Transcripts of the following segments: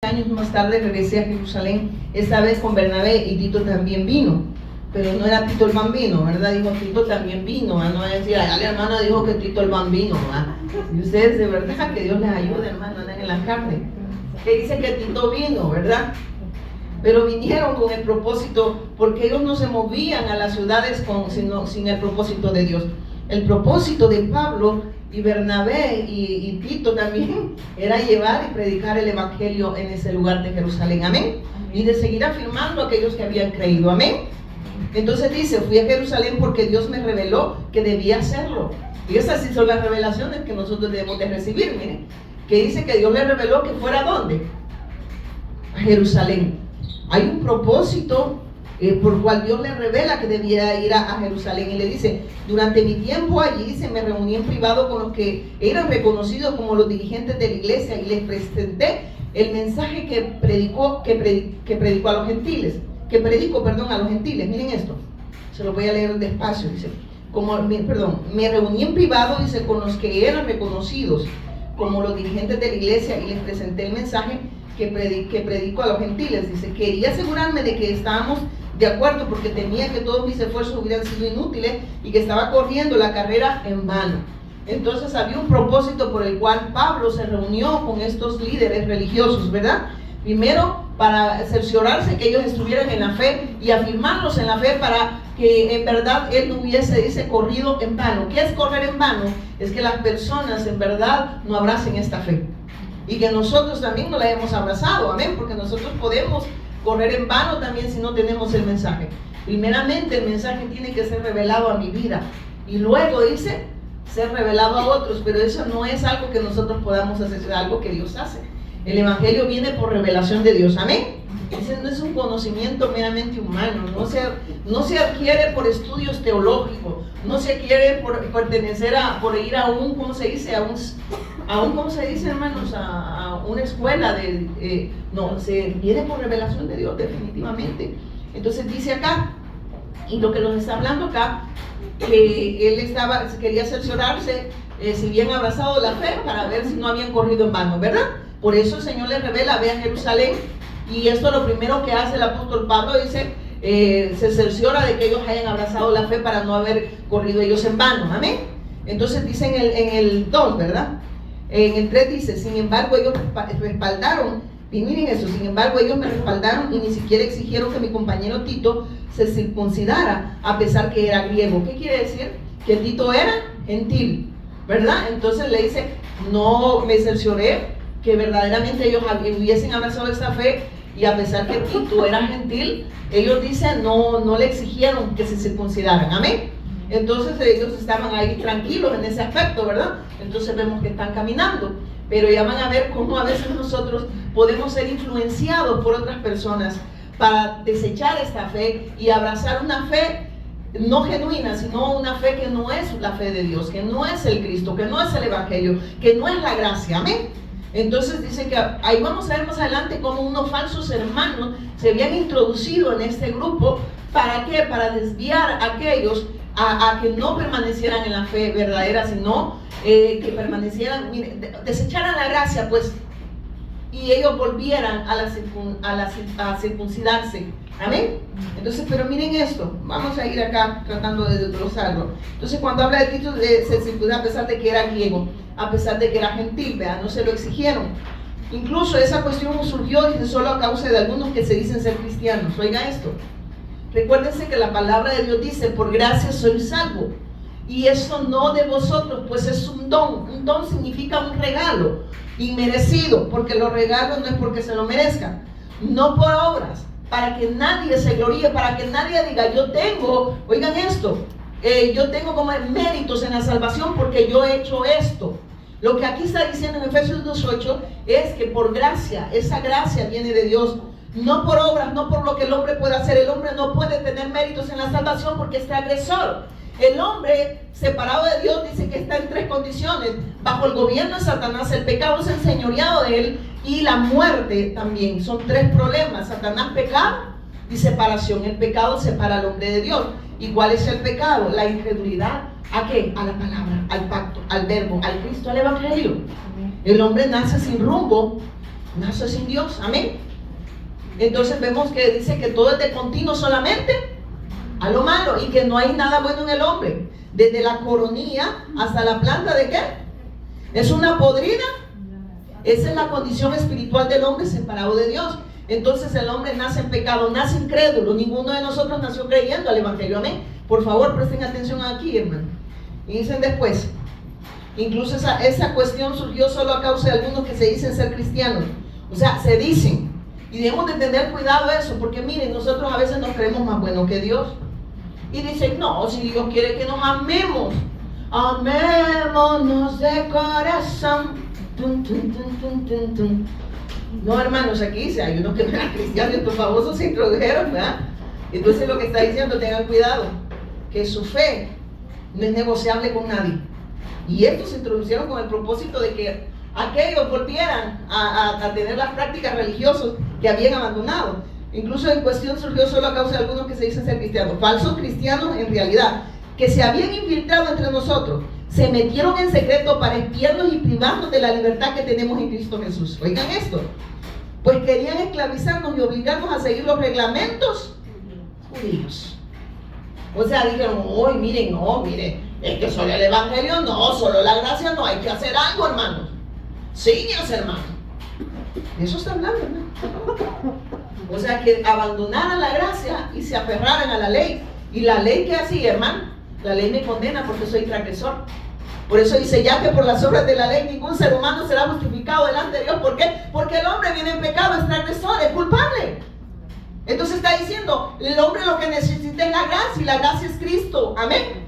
Años más tarde regresé a Jerusalén, esta vez con Bernabé, y Tito también vino, pero no era Tito el Bambino, ¿verdad? Dijo Tito también vino, no es decir, allá la hermana dijo que Tito el Bambino, ¿verdad? Y ustedes de verdad que Dios les ayude, hermano, andan en la carne, que dice que Tito vino, ¿verdad? Pero vinieron con el propósito, porque ellos no se movían a las ciudades sin el propósito de Dios. El propósito de Pablo y Bernabé y Tito también era llevar y predicar el evangelio en ese lugar de Jerusalén, amén, y de seguir afirmando a aquellos que habían creído, amén. Entonces dice, fui a Jerusalén porque Dios me reveló que debía hacerlo, y esas sí son las revelaciones que nosotros debemos de recibir. Miren, que dice que Dios le reveló que fuera ¿a dónde? A Jerusalén. Hay un propósito por cual Dios le revela que debía ir a Jerusalén, y le dice, durante mi tiempo allí me reuní en privado con los que eran reconocidos como los dirigentes de la iglesia y les presenté el mensaje que predicó a los gentiles, a los gentiles. Miren esto, se lo voy a leer despacio, dice, me reuní en privado, dice, con los que eran reconocidos como los dirigentes de la iglesia y les presenté el mensaje que predicó a los gentiles. Dice, quería asegurarme de que estábamos de acuerdo porque temía que todos mis esfuerzos hubieran sido inútiles y que estaba corriendo la carrera en vano. Entonces había un propósito por el cual Pablo se reunió con estos líderes religiosos, ¿verdad? Primero, para cerciorarse que ellos estuvieran en la fe y afirmarlos en la fe para que en verdad él no hubiese, dice, corrido en vano. ¿Qué es correr en vano? Es que las personas en verdad no abracen esta fe y que nosotros también no la hemos abrazado, amén, porque nosotros podemos correr en vano también si no tenemos el mensaje. Primeramente el mensaje tiene que ser revelado a mi vida y luego dice ser revelado a otros, pero eso no es algo que nosotros podamos hacer, es algo que Dios hace. El evangelio viene por revelación de Dios, amén. Ese no es un conocimiento meramente humano, no se adquiere por estudios teológicos, no se adquiere por pertenecer por ir a un, ¿cómo se dice? ¿Cómo se dice, hermanos? A una escuela no, se viene por revelación de Dios, definitivamente. Entonces dice acá, y lo que nos está hablando acá, que él quería cerciorarse si habían abrazado la fe para ver si no habían corrido en vano, ¿verdad? Por eso el Señor les revela, ve a Jerusalén, y esto es lo primero que hace el apóstol Pablo, dice, se cerciora de que ellos hayan abrazado la fe para no haber corrido ellos en vano, amén. Entonces dice en el 2, ¿verdad? En el 3 dice, sin embargo ellos respaldaron, y miren eso, sin embargo ellos me respaldaron y ni siquiera exigieron que mi compañero Tito se circuncidara a pesar que era griego. ¿Qué quiere decir? Que Tito era gentil, ¿verdad? Entonces le dice, no me cercioré que verdaderamente ellos hubiesen abrazado esta fe, y a pesar que Tito era gentil, ellos dicen, no le exigieron que se circuncidaran, amén. Entonces ellos estaban ahí tranquilos en ese aspecto, ¿verdad? Entonces vemos que están caminando, pero ya van a ver cómo a veces nosotros podemos ser influenciados por otras personas para desechar esta fe y abrazar una fe no genuina, sino una fe que no es la fe de Dios, que no es el Cristo, que no es el Evangelio, que no es la gracia, amén. Entonces dice que ahí vamos a ver más adelante cómo unos falsos hermanos se habían introducido en este grupo. ¿Para qué? Para desviar a aquellos a que no permanecieran en la fe verdadera, sino que permanecieran, desecharan la gracia, pues, y ellos volvieran a circuncidarse, amén. Entonces, pero miren esto, vamos a ir acá tratando de desglosarlo. Entonces, cuando habla de Tito, se circuncidó a pesar de que era griego, a pesar de que era gentil, ¿verdad? No se lo exigieron. Incluso esa cuestión surgió, dice, solo a causa de algunos que se dicen ser cristianos. Oiga esto, recuérdense que la palabra de Dios dice, por gracia soy salvo, y eso no de vosotros, pues es un don. Un don significa un regalo inmerecido, porque los regalos no es porque se lo merezcan, no por obras, para que nadie se gloríe, para que nadie diga, yo tengo, oigan esto, yo tengo como méritos en la salvación porque yo he hecho esto. Lo que aquí está diciendo en Efesios 2:8 es que por gracia, esa gracia viene de Dios, no por obras, no por lo que el hombre puede hacer. El hombre no puede tener méritos en la salvación porque es agresor. El hombre separado de Dios dice que está en tres condiciones: bajo el gobierno de Satanás, el pecado es enseñoreado de él, y la muerte también. Son tres problemas: Satanás, pecado y separación. El pecado separa al hombre de Dios. ¿Y cuál es el pecado? La incredulidad. ¿A qué? A la palabra, al pacto, al verbo, al Cristo, al Evangelio. El hombre nace sin rumbo, nace sin Dios, amén. Entonces vemos que dice que todo es de continuo solamente a lo malo y que no hay nada bueno en el hombre, desde la coronilla hasta la planta de ¿qué? Es una podrida. Esa es la condición espiritual del hombre separado de Dios. Entonces el hombre nace en pecado, nace incrédulo. Ninguno de nosotros nació creyendo al evangelio, amén. Por favor, presten atención aquí, hermano. Y dicen después, incluso esa cuestión surgió solo a causa de algunos que se dicen ser cristianos. O sea, se dicen. Y debemos de tener cuidado eso, porque miren, nosotros a veces nos creemos más buenos que Dios. Y dicen, no, si Dios quiere que nos amemos, amémonos de corazón. Tum, tum, tum, tum, tum, tum. No, hermanos, aquí dice, hay unos que no eran cristianos y estos famosos se introdujeron, ¿verdad? Entonces lo que está diciendo, tengan cuidado, que su fe no es negociable con nadie. Y estos se introducieron con el propósito de que aquellos volvieran a tener las prácticas religiosas que habían abandonado. Incluso en cuestión surgió solo a causa de algunos que se dicen ser cristianos, falsos cristianos en realidad, que se habían infiltrado entre nosotros, se metieron en secreto para espiarnos y privarnos de la libertad que tenemos en Cristo Jesús. Oigan esto, pues querían esclavizarnos y obligarnos a seguir los reglamentos judíos. O sea, dijeron, uy, miren, no, miren, es que solo el evangelio no, solo la gracia no, hay que hacer algo, hermanos. Signos, hermanos. De eso está hablando, ¿no? O sea, que abandonaran la gracia y se aferraran a la ley. ¿Y la ley qué hacía, hermano? La ley me condena porque soy transgresor. Por eso dice, ya que por las obras de la ley ningún ser humano será justificado delante de Dios. ¿Por qué? Porque el hombre viene en pecado, es transgresor, es culpable. Entonces está diciendo, el hombre lo que necesita es la gracia, y la gracia es Cristo. Amén.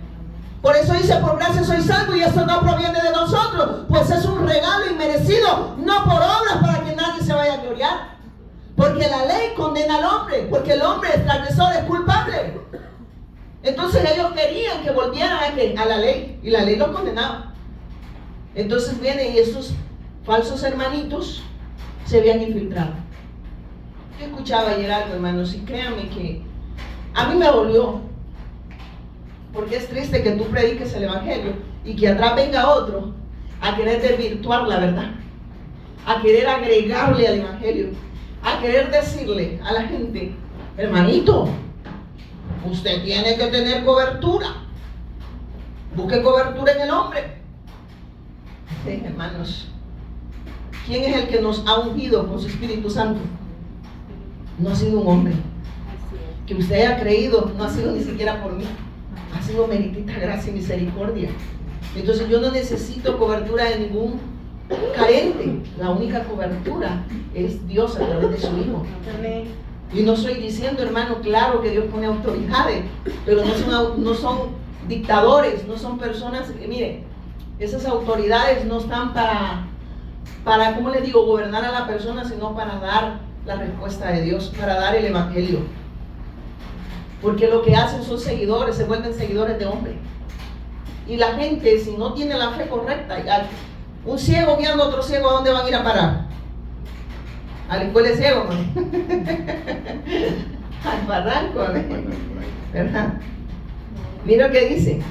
Por eso dice, por gracia soy salvo, y eso no proviene de nosotros, pues es un regalo inmerecido, no por obras para que nadie se vaya a gloriar. Porque la ley condena al hombre, porque el hombre es transgresor, es culpable. Entonces ellos querían que volvieran a la ley, y la ley los condenaba. Entonces vienen y estos falsos hermanitos se habían infiltrado. Yo escuchaba ayer algo, hermanos, y créanme que a mí me dolió, porque es triste que tú prediques el evangelio y que atrás venga otro a querer desvirtuar la verdad, a querer agregarle al evangelio, a querer decirle a la gente, hermanito, usted tiene que tener cobertura, busque cobertura en el hombre. Sí, hermanos, ¿quién es el que nos ha ungido con su Espíritu Santo? No ha sido un hombre. Que usted haya creído no ha sido ni siquiera por mí, ha sido meritita gracia y misericordia. Entonces yo no necesito cobertura de ningún carente. La única cobertura es Dios a través de su Hijo. Y no estoy diciendo, hermano, claro que Dios pone autoridades, pero no son dictadores, no son personas que, miren, esas autoridades no están para, ¿cómo les digo?, gobernar a la persona, sino para dar la respuesta de Dios, para dar el evangelio. Porque lo que hacen son seguidores, se vuelven seguidores de hombre. Y la gente, si no tiene la fe correcta, un ciego guiando a otro ciego, ¿a dónde van a ir a parar? A la escuela de ciego, ¿no? Al barranco, ¿verdad? Mira lo que dice.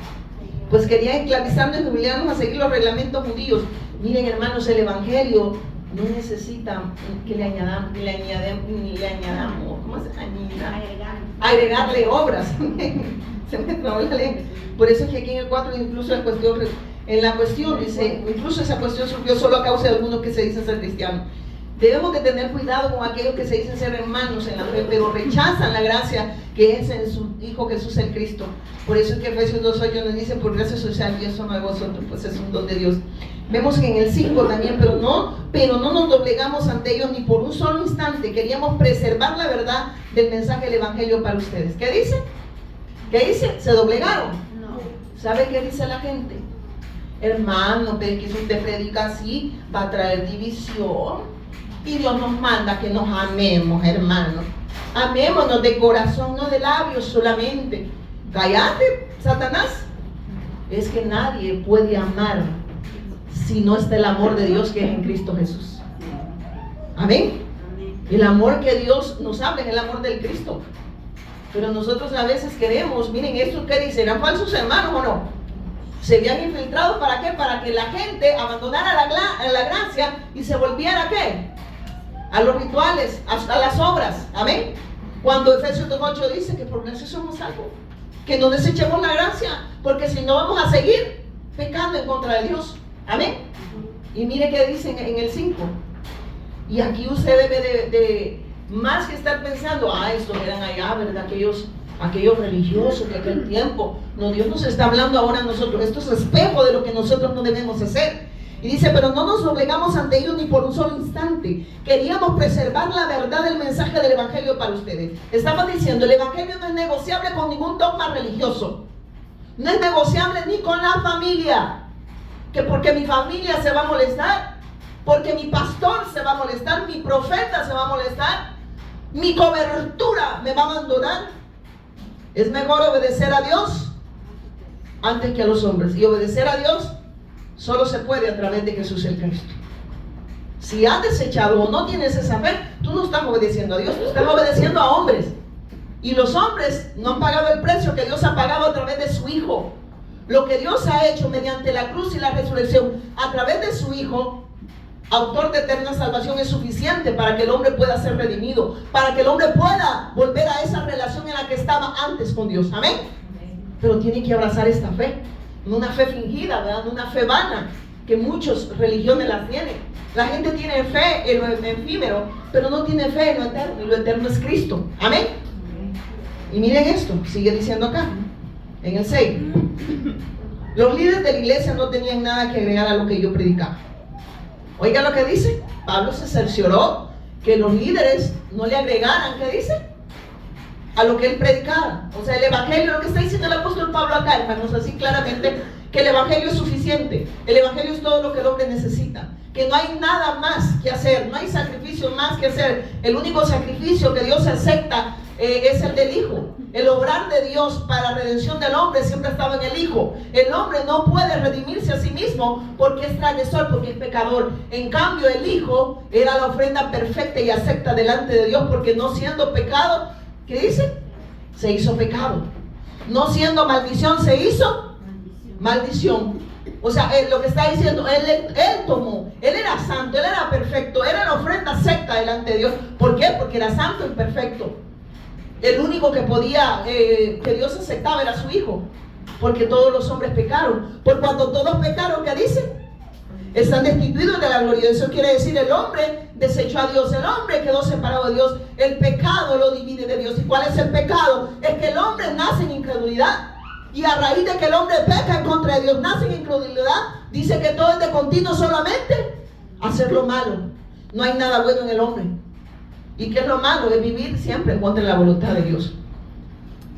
Pues querían esclavizarnos y obligarnos a seguir los reglamentos judíos. Miren, hermanos, el evangelio no necesita que le añadamos, ¿cómo se llama? Agregarle obras. Se me trabó la lengua. Por eso es que aquí en el 4 incluso la cuestión dice, incluso esa cuestión surgió solo a causa de algunos que se dicen ser cristianos. Debemos de tener cuidado con aquellos que se dicen ser hermanos en la fe, pero rechazan la gracia que es en su Hijo Jesús el Cristo. Por eso es que Efesios 2:8 nos dice, por gracia social y eso no de vosotros, pues es un don de Dios. Vemos que en el 5 también, pero no nos doblegamos ante ellos ni por un solo instante. Queríamos preservar la verdad del mensaje del evangelio para ustedes. ¿Qué dice? ¿Qué dice? ¿Se doblegaron? No. ¿Sabe qué dice la gente? Hermano, pero que si usted predica así, va a traer división. Y Dios nos manda que nos amemos, hermanos. Amémonos de corazón, no de labios solamente. Cállate, Satanás. Es que nadie puede amar si no está el amor de Dios que es en Cristo Jesús. Amén. El amor que Dios nos habla es el amor del Cristo. Pero nosotros a veces queremos, miren, ¿estos qué dicen? ¿Eran falsos hermanos o no? Se habían infiltrado, ¿para qué? Para que la gente abandonara la gracia y se volviera, ¿qué? a los rituales, a las obras. Amén. Cuando Efesios 2:8 dice que por gracia somos salvos, que no desechemos la gracia, porque si no vamos a seguir pecando en contra de Dios. Amén. Y mire que dice en el 5. Y aquí usted debe de más que estar pensando, estos eran allá, ¿verdad? Aquellos religiosos de aquel tiempo. No, Dios nos está hablando ahora a nosotros. Esto es espejo de lo que nosotros no debemos hacer. Y dice, pero no nos doblegamos ante ellos ni por un solo instante. Queríamos preservar la verdad del mensaje del Evangelio para ustedes. Estaba diciendo, el Evangelio no es negociable con ningún dogma religioso. No es negociable ni con la familia. Que porque mi familia se va a molestar, porque mi pastor se va a molestar, mi profeta se va a molestar, mi cobertura me va a abandonar. Es mejor obedecer a Dios antes que a los hombres. Y obedecer a Dios solo se puede a través de Jesús el Cristo. Si has desechado o no tienes esa fe, tú no estás obedeciendo a Dios, tú estás obedeciendo a hombres. Y los hombres no han pagado el precio que Dios ha pagado a través de su Hijo. Lo que Dios ha hecho mediante la cruz y la resurrección a través de su Hijo, autor de eterna salvación, es suficiente para que el hombre pueda ser redimido, para que el hombre pueda volver a esa relación en la que estaba antes con Dios. Amén. Pero tiene que abrazar esta fe, no una fe fingida, ¿verdad? No una fe vana, que muchas religiones las tienen. La gente tiene fe en lo efímero, pero no tiene fe en lo eterno, y lo eterno es Cristo. Amén. Y miren esto, sigue diciendo acá, en el 6. Los líderes de la iglesia no tenían nada que agregar a lo que yo predicaba. Oiga lo que dice. Pablo se cercioró que los líderes no le agregaran, ¿qué dice? A lo que él predicaba. O sea, el evangelio, lo que está diciendo el apóstol Pablo acá, hermanos, así claramente, que el evangelio es suficiente. El evangelio es todo lo que el hombre necesita. Que no hay nada más que hacer, no hay sacrificio más que hacer. El único sacrificio que Dios acepta es el del Hijo. El obrar de Dios para la redención del hombre siempre ha estado en el Hijo. El hombre no puede redimirse a sí mismo porque es transgresor, porque es pecador. En cambio, el Hijo era la ofrenda perfecta y acepta delante de Dios, porque no siendo pecado, ¿qué dice? Se hizo pecado. No siendo maldición, se hizo maldición. O sea, lo que está diciendo, él tomó, él era santo, él era perfecto, era la ofrenda acepta delante de Dios. ¿Por qué? Porque era santo y perfecto. El único que podía, que Dios aceptaba era su Hijo, porque todos los hombres pecaron. Por cuando todos pecaron, ¿qué dice? Están destituidos de la gloria. Eso quiere decir, el hombre desechó a Dios, el hombre quedó separado de Dios, el pecado lo divide de Dios. ¿Y cuál es el pecado? Es que el hombre nace en incredulidad, y a raíz de que el hombre peca en contra de Dios, nace en incredulidad. Dice que todo es de continuo solamente hacer lo malo. No hay nada bueno en el hombre. ¿Y qué es lo malo? Es vivir siempre en contra de la voluntad de Dios.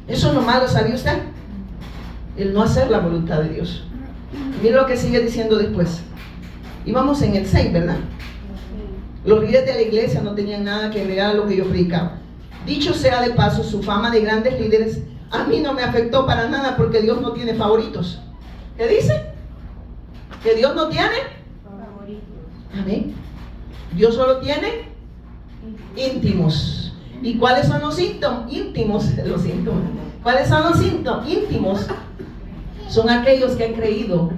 Eso es lo malo, ¿sabía usted? El no hacer la voluntad de Dios. Mire lo que sigue diciendo después. Y vamos en el 6, ¿verdad? Los líderes de la iglesia no tenían nada que agregar a lo que yo predicaba. Dicho sea de paso, su fama de grandes líderes a mí no me afectó para nada, porque Dios no tiene favoritos. ¿Qué dice? Que Dios no tiene favoritos. Amén. Dios solo tiene íntimos. ¿Y cuáles son los síntomas? Los síntomas. ¿Cuáles son los síntomas? Íntimos. Son aquellos que han creído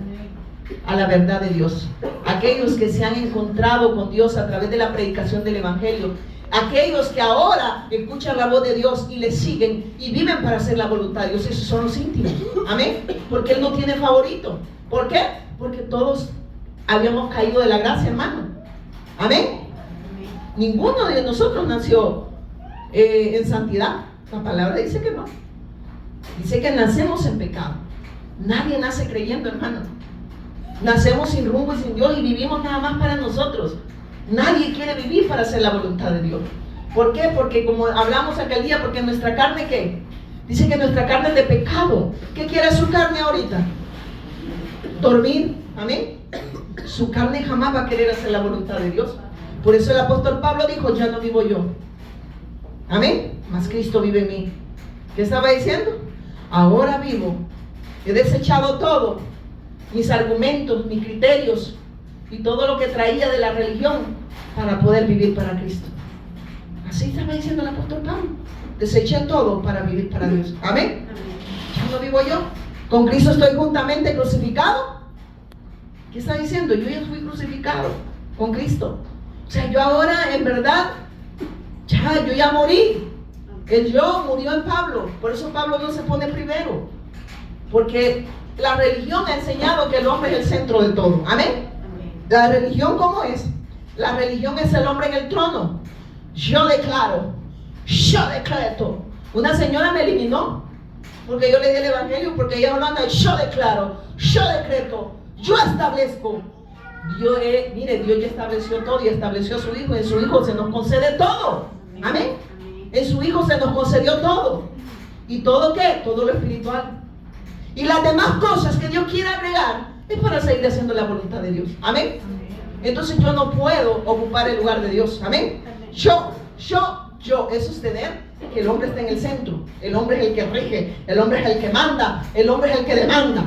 a la verdad de Dios. Aquellos que se han encontrado con Dios a través de la predicación del evangelio. Aquellos que ahora escuchan la voz de Dios y le siguen y viven para hacer la voluntad de Dios. Esos son los íntimos. Amén. Porque Él no tiene favorito. ¿Por qué? Porque todos habíamos caído de la gracia, hermano. Amén. Ninguno de nosotros nació en santidad. La palabra dice que no. Dice que nacemos en pecado. Nadie nace creyendo, hermano. Nacemos sin rumbo y sin Dios, y vivimos nada más para nosotros. Nadie quiere vivir para hacer la voluntad de Dios. ¿Por qué? Porque como hablamos aquel día, porque nuestra carne, ¿qué? Dice que nuestra carne es de pecado. ¿Qué quiere su carne ahorita? Dormir. Amén. Su carne jamás va a querer hacer la voluntad de Dios. Por eso el apóstol Pablo dijo, ya no vivo yo. Amén. Mas Cristo vive en mí. ¿Qué estaba diciendo? Ahora vivo. He desechado todo. Mis argumentos, mis criterios y todo lo que traía de la religión para poder vivir para Cristo. Así estaba diciendo el apóstol Pablo. Deseché todo para vivir para Dios. Amén. Ya no vivo yo. Con Cristo estoy juntamente crucificado. ¿Qué está diciendo? Yo ya fui crucificado con Cristo. sea, yo ahora, en verdad, yo ya morí. El yo murió en Pablo. Por eso Pablo no se pone primero. Porque la religión ha enseñado que el hombre es el centro de todo. Amén. La religión, ¿cómo es? La religión es el hombre en el trono. Yo declaro, yo decreto. Una señora me eliminó porque yo le di el evangelio, porque ella hablando, yo declaro, yo decreto, yo establezco. Mire, Dios ya estableció todo y estableció a su Hijo. En su Hijo se nos concede todo. Amén. En su Hijo se nos concedió todo. ¿Y todo qué? Todo lo espiritual. Y las demás cosas que Dios quiere agregar es para seguir haciendo la voluntad de Dios. Amén. Entonces yo no puedo ocupar el lugar de Dios. Amén. Yo. Eso es tener que el hombre está en el centro. El hombre es el que rige. El hombre es el que manda. El hombre es el que demanda.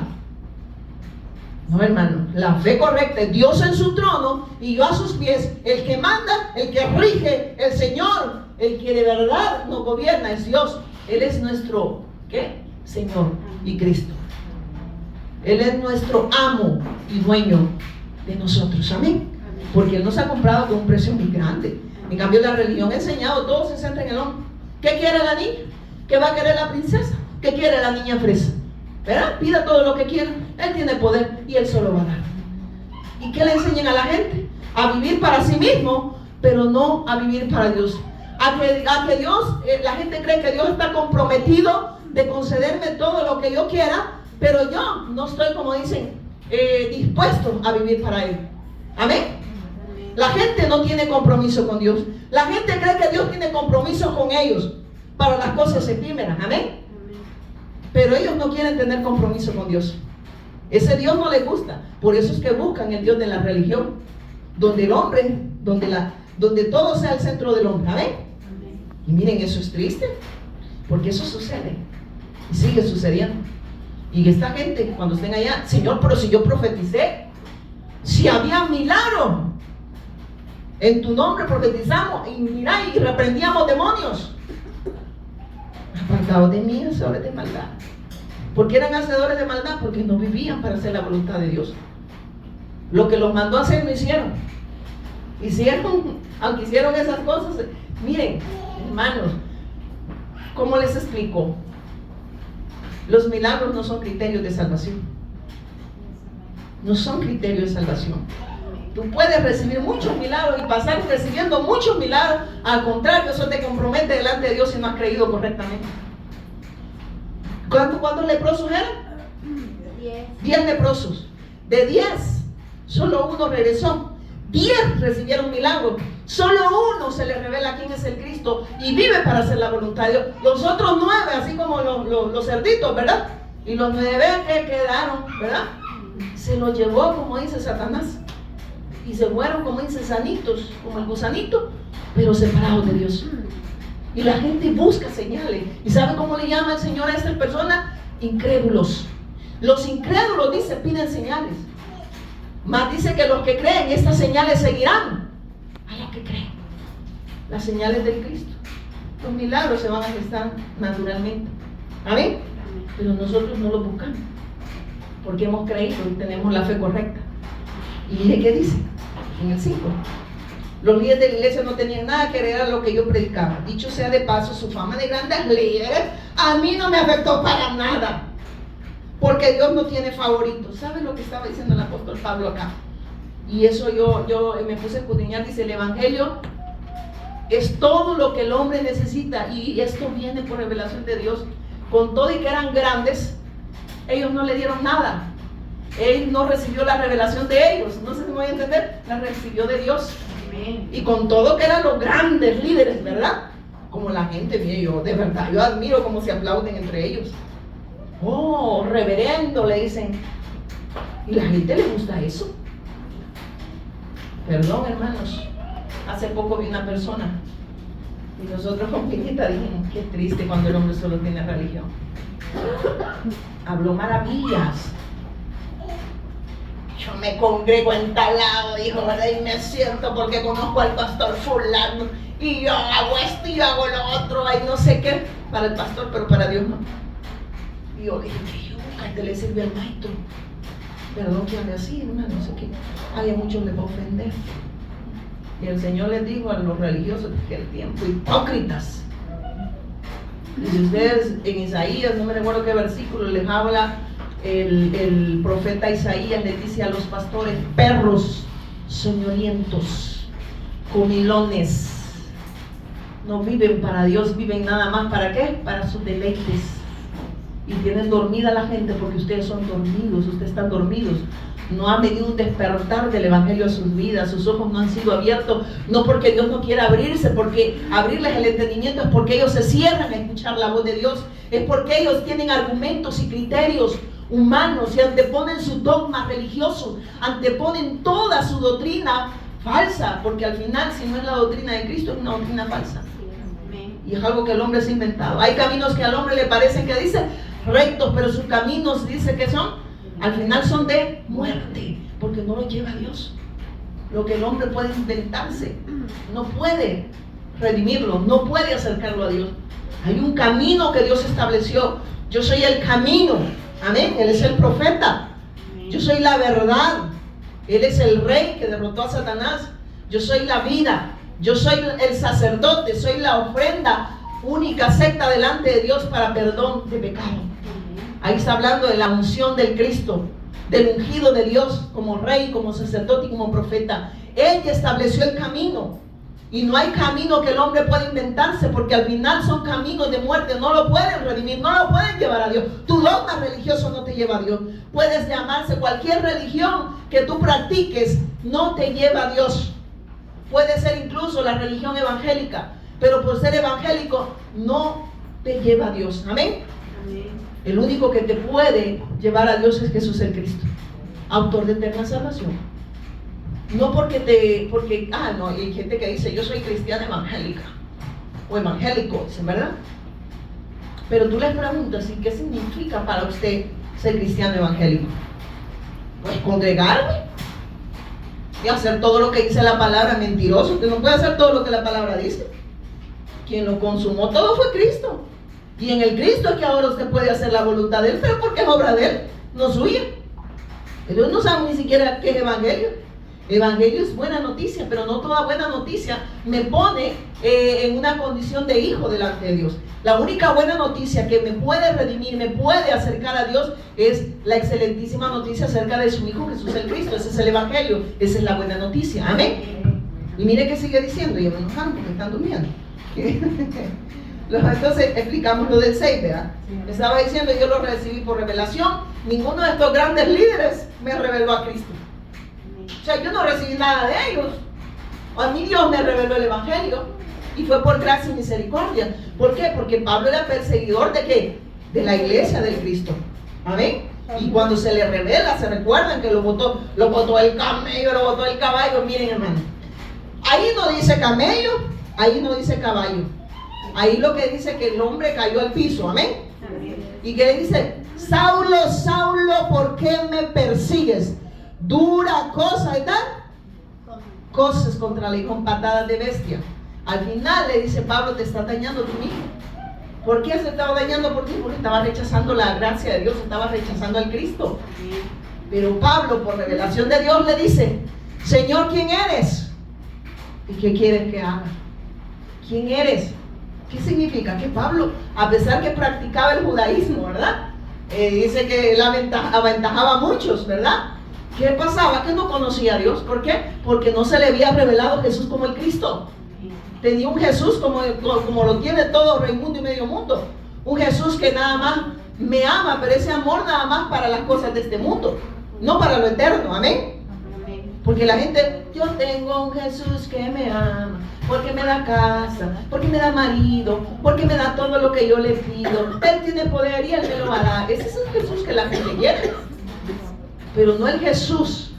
No, hermano. La fe correcta es Dios en su trono y yo a sus pies. El que manda, el que rige, el Señor, el que de verdad nos gobierna es Dios. Él es nuestro, ¿qué? Señor y Cristo. Él es nuestro amo y dueño de nosotros. Amén. Porque Él nos ha comprado con un precio muy grande. En cambio, la religión ha enseñado, todo se centra en el hombre. ¿Qué quiere la niña? ¿Qué va a querer la princesa? ¿Qué quiere la niña fresa? ¿Verdad? Pida todo lo que quiera. Él tiene poder y Él solo va a dar. ¿Y qué le enseñan a la gente? A vivir para sí mismo, pero no a vivir para Dios. A que Dios, la gente cree que Dios está comprometido de concederme todo lo que yo quiera, pero yo no estoy, como dicen, dispuesto a vivir para Él. Amén. La gente no tiene compromiso con Dios. La gente cree que Dios tiene compromiso con ellos para las cosas efímeras. Amén. Pero ellos no quieren tener compromiso con Dios. Ese Dios no les gusta. Por eso es que buscan el Dios de la religión, donde el hombre, donde todo sea el centro del hombre. Amén. Y miren, eso es triste, porque eso sucede y sigue sucediendo. Y esta gente, cuando estén allá, Señor, pero si yo profeticé, si había milagro, en tu nombre profetizamos y mira, y reprendíamos demonios. Apartados de mí, hacedores de maldad. ¿Por qué eran hacedores de maldad? Porque no vivían para hacer la voluntad de Dios. Lo que los mandó a hacer no hicieron. Aunque hicieron esas cosas. Miren, hermanos, ¿cómo les explico? Los milagros no son criterios de salvación. No son criterios de salvación. Tú puedes recibir muchos milagros y pasar recibiendo muchos milagros. Al contrario, eso te compromete delante de Dios si no has creído correctamente. ¿Cuántos leprosos eran? 10 leprosos. De 10, solo uno regresó. 10 recibieron milagros. Solo uno se le revela quién es el Cristo y vive para hacer la voluntad de Dios. Los otros 9, así como los cerditos, ¿verdad? Y los 9 que quedaron, ¿verdad? Se los llevó, como dice Satanás. Y se fueron, como dice, sanitos, como el gusanito, pero separados de Dios. Y la gente busca señales. ¿Y sabe cómo le llama el Señor a estas personas? Incrédulos. Los incrédulos, dice, piden señales. Más dice que los que creen, estas señales seguirán a los que creen. Las señales del Cristo. Los milagros se van a gestar naturalmente. ¿Amén? Pero nosotros no los buscamos. Porque hemos creído y tenemos la fe correcta. Y mire qué dice en el 5. Los líderes de la iglesia no tenían nada que ver a lo que yo predicaba. Dicho sea de paso, su fama de grandes líderes a mí no me afectó para nada. Porque Dios no tiene favoritos. ¿Sabe lo que estaba diciendo el apóstol Pablo acá? Y eso yo me puse a escudriñar. Dice, el evangelio es todo lo que el hombre necesita. Y esto viene por revelación de Dios. Con todo y que eran grandes, ellos no le dieron nada. Él no recibió la revelación de ellos. No sé si me voy a entender. La recibió de Dios. Amén. Y con todo que eran los grandes líderes, ¿verdad? Como la gente, mire, yo de verdad, yo admiro cómo se aplauden entre ellos. Oh, reverendo, le dicen. Y la gente le gusta eso. Perdón, hermanos. Hace poco vi una persona y nosotros con Pinita dijimos, qué triste cuando el hombre solo tiene religión. Habló maravillas. Yo me congrego en tal lado, dijo, ¿verdad? Y me siento porque conozco al pastor fulano. Y yo hago esto y yo hago lo otro. Ay, no sé qué. Para el pastor, pero para Dios no. Y yo dije, que yo le sirve al maestro. Perdón que hable así, hermano, no sé qué. Ay, a muchos les va a ofender. Y el Señor les dijo a los religiosos de aquel tiempo: hipócritas. Y si ustedes en Isaías, no me recuerdo qué versículo, les habla el profeta Isaías, les dice a los pastores: perros soñolientos, comilones, no viven para Dios, viven nada más ¿para qué? Para sus deleites. Y tienen dormida la gente porque ustedes son dormidos, ustedes están dormidos. No ha venido un despertar del Evangelio a sus vidas, sus ojos no han sido abiertos, no porque Dios no quiera abrirse, porque abrirles el entendimiento es porque ellos se cierran a escuchar la voz de Dios, es porque ellos tienen argumentos y criterios humanos y anteponen sus dogmas religiosos, anteponen toda su doctrina falsa, porque al final, si no es la doctrina de Cristo, es una doctrina falsa. Y es algo que el hombre se ha inventado. Hay caminos que al hombre le parecen que dice rectos, pero sus caminos dice que son, al final son de muerte, porque no lo lleva a Dios. Lo que el hombre puede inventarse, no puede redimirlo, no puede acercarlo a Dios. Hay un camino que Dios estableció. Yo soy el camino, amén. Él es el profeta. Yo soy la verdad. Él es el rey que derrotó a Satanás. Yo soy la vida. Yo soy el sacerdote, soy la ofrenda única acepta delante de Dios para perdón de pecado. Ahí está hablando de la unción del Cristo, del ungido de Dios como rey, como sacerdote y como profeta. Él ya estableció el camino. Y no hay camino que el hombre pueda inventarse, porque al final son caminos de muerte. No lo pueden redimir, no lo pueden llevar a Dios. Tu dogma religioso no te lleva a Dios. Puedes llamarse cualquier religión que tú practiques, no te lleva a Dios. Puede ser incluso la religión evangélica, pero por ser evangélico no te lleva a Dios. Amén. Amén. El único que te puede llevar a Dios es Jesús el Cristo, autor de eterna salvación. No no, hay gente que dice: yo soy cristiana evangélica o evangélico, ¿verdad? Pero tú les preguntas: ¿y qué significa para usted ser cristiano evangélico? Pues congregarme y hacer todo lo que dice la palabra. Mentiroso, usted no puede hacer todo lo que la palabra dice. Quien lo consumó todo fue Cristo, y en el Cristo es que ahora usted puede hacer la voluntad de Él, pero porque es obra de Él, no suya. Ellos no saben ni siquiera qué es evangelio. Evangelio es buena noticia, pero no toda buena noticia me pone en una condición de hijo delante de Dios. La única buena noticia que me puede redimir, me puede acercar a Dios, es la excelentísima noticia acerca de su Hijo Jesús el Cristo. Ese es el Evangelio, esa es la buena noticia. Amén. Y mire que sigue diciendo, y me enojaron porque están durmiendo. Entonces explicamos lo del 6, ¿verdad? Estaba diciendo: yo lo recibí por revelación. Ninguno de estos grandes líderes me reveló a Cristo. O sea, yo no recibí nada de ellos. A mí Dios me reveló el Evangelio, y fue por gracia y misericordia. ¿Por qué? Porque Pablo era perseguidor ¿de qué? De la iglesia del Cristo. Amén. Y cuando se le revela, se recuerdan que lo botó el camello, lo botó el caballo. Miren, hermano, ahí no dice camello, ahí no dice caballo. Ahí lo que dice que el hombre cayó al piso. Amén. Y que le dice: Saulo, Saulo, ¿por qué me persigues? Dura cosa y tal, cosas contra la con patadas de bestia. Al final le dice Pablo: te está dañando tú mismo. ¿Por qué se estaba dañando por ti? Porque estaba rechazando la gracia de Dios, estaba rechazando al Cristo. Pero Pablo, por revelación de Dios, le dice: Señor, ¿quién eres? ¿Y qué quieres que haga? ¿Quién eres? ¿Qué significa? Que Pablo, a pesar que practicaba el judaísmo, ¿verdad? Dice que él aventajaba a muchos, ¿verdad? ¿Qué pasaba? Que no conocía a Dios. ¿Por qué? Porque no se le había revelado Jesús como el Cristo. Tenía un Jesús como lo tiene todo Raimundo y medio mundo. Un Jesús que nada más me ama, pero ese amor nada más para las cosas de este mundo, no para lo eterno. Amén. Porque la gente: yo tengo un Jesús que me ama, porque me da casa, porque me da marido, porque me da todo lo que yo le pido. Él tiene poder y Él me lo va a dar. Ese es el Jesús que la gente quiere. Pero no el Jesús,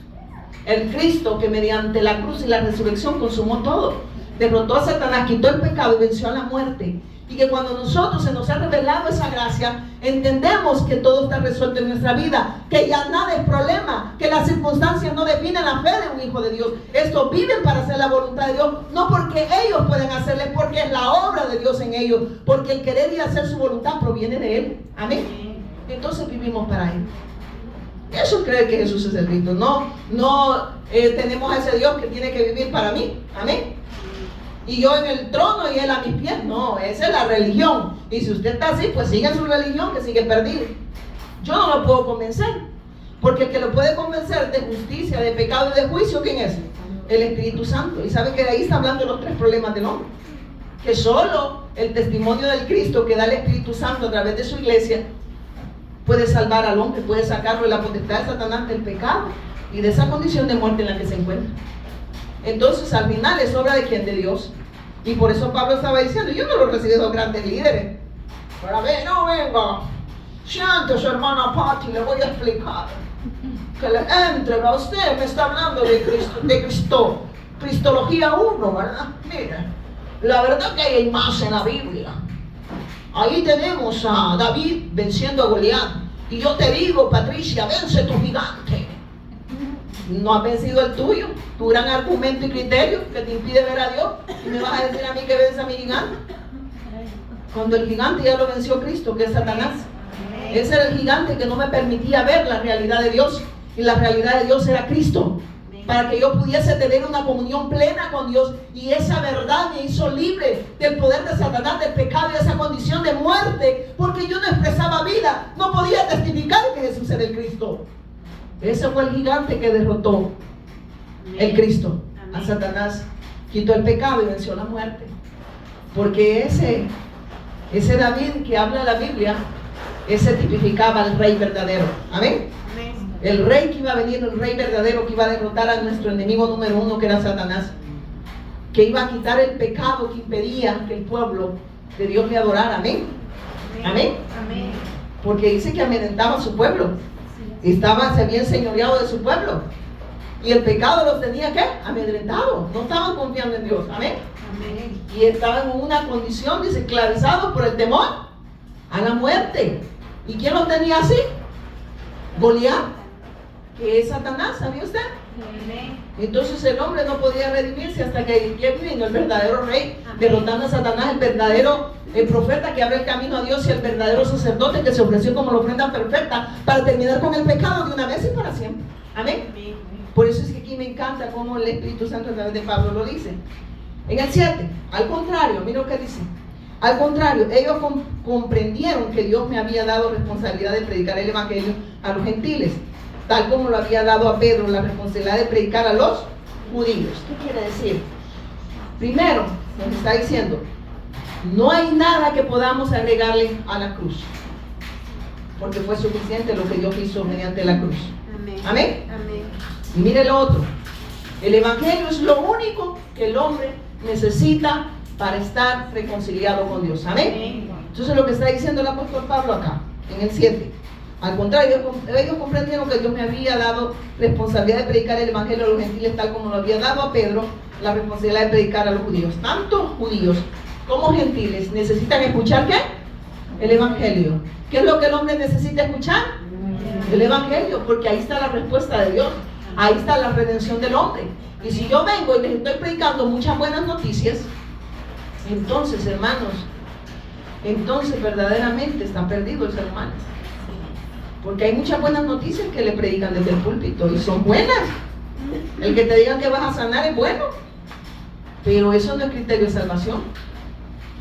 el Cristo que mediante la cruz y la resurrección consumó todo, derrotó a Satanás, quitó el pecado y venció a la muerte. Y que cuando nosotros se nos ha revelado esa gracia, entendemos que todo está resuelto en nuestra vida, que ya nada es problema, que las circunstancias no definen la fe de un hijo de Dios. Estos viven para hacer la voluntad de Dios, no porque ellos pueden hacerle, porque es la obra de Dios en ellos, porque el querer y hacer su voluntad proviene de Él. Amén. Entonces vivimos para Él. Eso es creer que Jesús es el Cristo. No tenemos a ese Dios que tiene que vivir para mí. Amén. Y yo en el trono y él a mis pies. No, esa es la religión. Y si usted está así, pues siga su religión, que sigue perdido. Yo no lo puedo convencer. Porque el que lo puede convencer de justicia, de pecado y de juicio, ¿quién es? El Espíritu Santo. Y sabe que de ahí está hablando de los 3 problemas del hombre. Que solo el testimonio del Cristo que da el Espíritu Santo a través de su iglesia puede salvar al hombre, puede sacarlo de la potestad de Satanás, del pecado y de esa condición de muerte en la que se encuentra. Entonces al final es obra de quién, de Dios. Y por eso Pablo estaba diciendo, yo no lo recibí de los grandes líderes. Para ver, no venga. Si antes, hermana Patti, le voy a explicar que le entre a usted, me está hablando de Cristología 1, ¿verdad? Mire, la verdad que hay más en la Biblia. Ahí tenemos a David venciendo a Goliat. Y yo te digo, Patricia, vence tu gigante. No has vencido el tuyo, tu gran argumento y criterio que te impide ver a Dios. Y me vas a decir a mí que vence a mi gigante. Cuando el gigante ya lo venció Cristo, que es Satanás. Ese era el gigante que no me permitía ver la realidad de Dios. Y la realidad de Dios era Cristo. Para que yo pudiese tener una comunión plena con Dios. Y esa verdad me hizo libre del poder de Satanás, del pecado y de esa condición de muerte. Porque yo no expresaba vida. No podía testificar que Jesús era el Cristo. Ese fue el gigante que derrotó el Cristo a Satanás. Quitó el pecado y venció la muerte. Porque ese David que habla la Biblia, ese tipificaba al rey verdadero. Amén. El rey que iba a venir, el rey verdadero que iba a derrotar a nuestro enemigo número 1, que era Satanás, que iba a quitar el pecado que impedía que el pueblo de Dios le adorara. Amén. Amén. Amén. Porque dice que amedrentaba a su pueblo. Se había enseñoreado de su pueblo. Y el pecado los tenía, ¿qué? Amedrentados. No estaban confiando en Dios. Amén. Amén. Y estaban en una condición, dice, esclavizados por el temor a la muerte. ¿Y quién los tenía así? Goliat, que es Satanás, ¿sabía usted? Amén. Entonces el hombre no podía redimirse hasta que vino el verdadero rey, derrotando a Satanás, el verdadero profeta que abre el camino a Dios, y el verdadero sacerdote que se ofreció como la ofrenda perfecta para terminar con el pecado de una vez y para siempre. Amén. Por eso es que aquí me encanta cómo el Espíritu Santo a través de Pablo lo dice. En el 7, al contrario, mira lo que dice. Al contrario, ellos comprendieron que Dios me había dado responsabilidad de predicar el Evangelio a los gentiles, tal como lo había dado a Pedro la responsabilidad de predicar a los judíos. ¿Qué quiere decir? Primero, nos está diciendo, no hay nada que podamos agregarle a la cruz, porque fue suficiente lo que Dios hizo mediante la cruz. Amén. Amén. Amén. Y mire lo otro, el Evangelio es lo único que el hombre necesita para estar reconciliado con Dios. Amén. Entonces lo que está diciendo el apóstol Pablo acá, en el 7. Al contrario, ellos comprendieron que Dios me había dado responsabilidad de predicar el Evangelio a los gentiles, tal como lo había dado a Pedro la responsabilidad de predicar a los judíos. Tanto judíos como gentiles necesitan escuchar, ¿qué? El Evangelio. ¿Qué es lo que el hombre necesita escuchar? El Evangelio, porque ahí está la respuesta de Dios. Ahí está la redención del hombre. Y si yo vengo y les estoy predicando muchas buenas noticias, entonces, hermanos, entonces verdaderamente están perdidos el ser humano. Porque hay muchas buenas noticias que le predican desde el púlpito y son buenas. El que te digan que vas a sanar es bueno, pero eso no es criterio de salvación.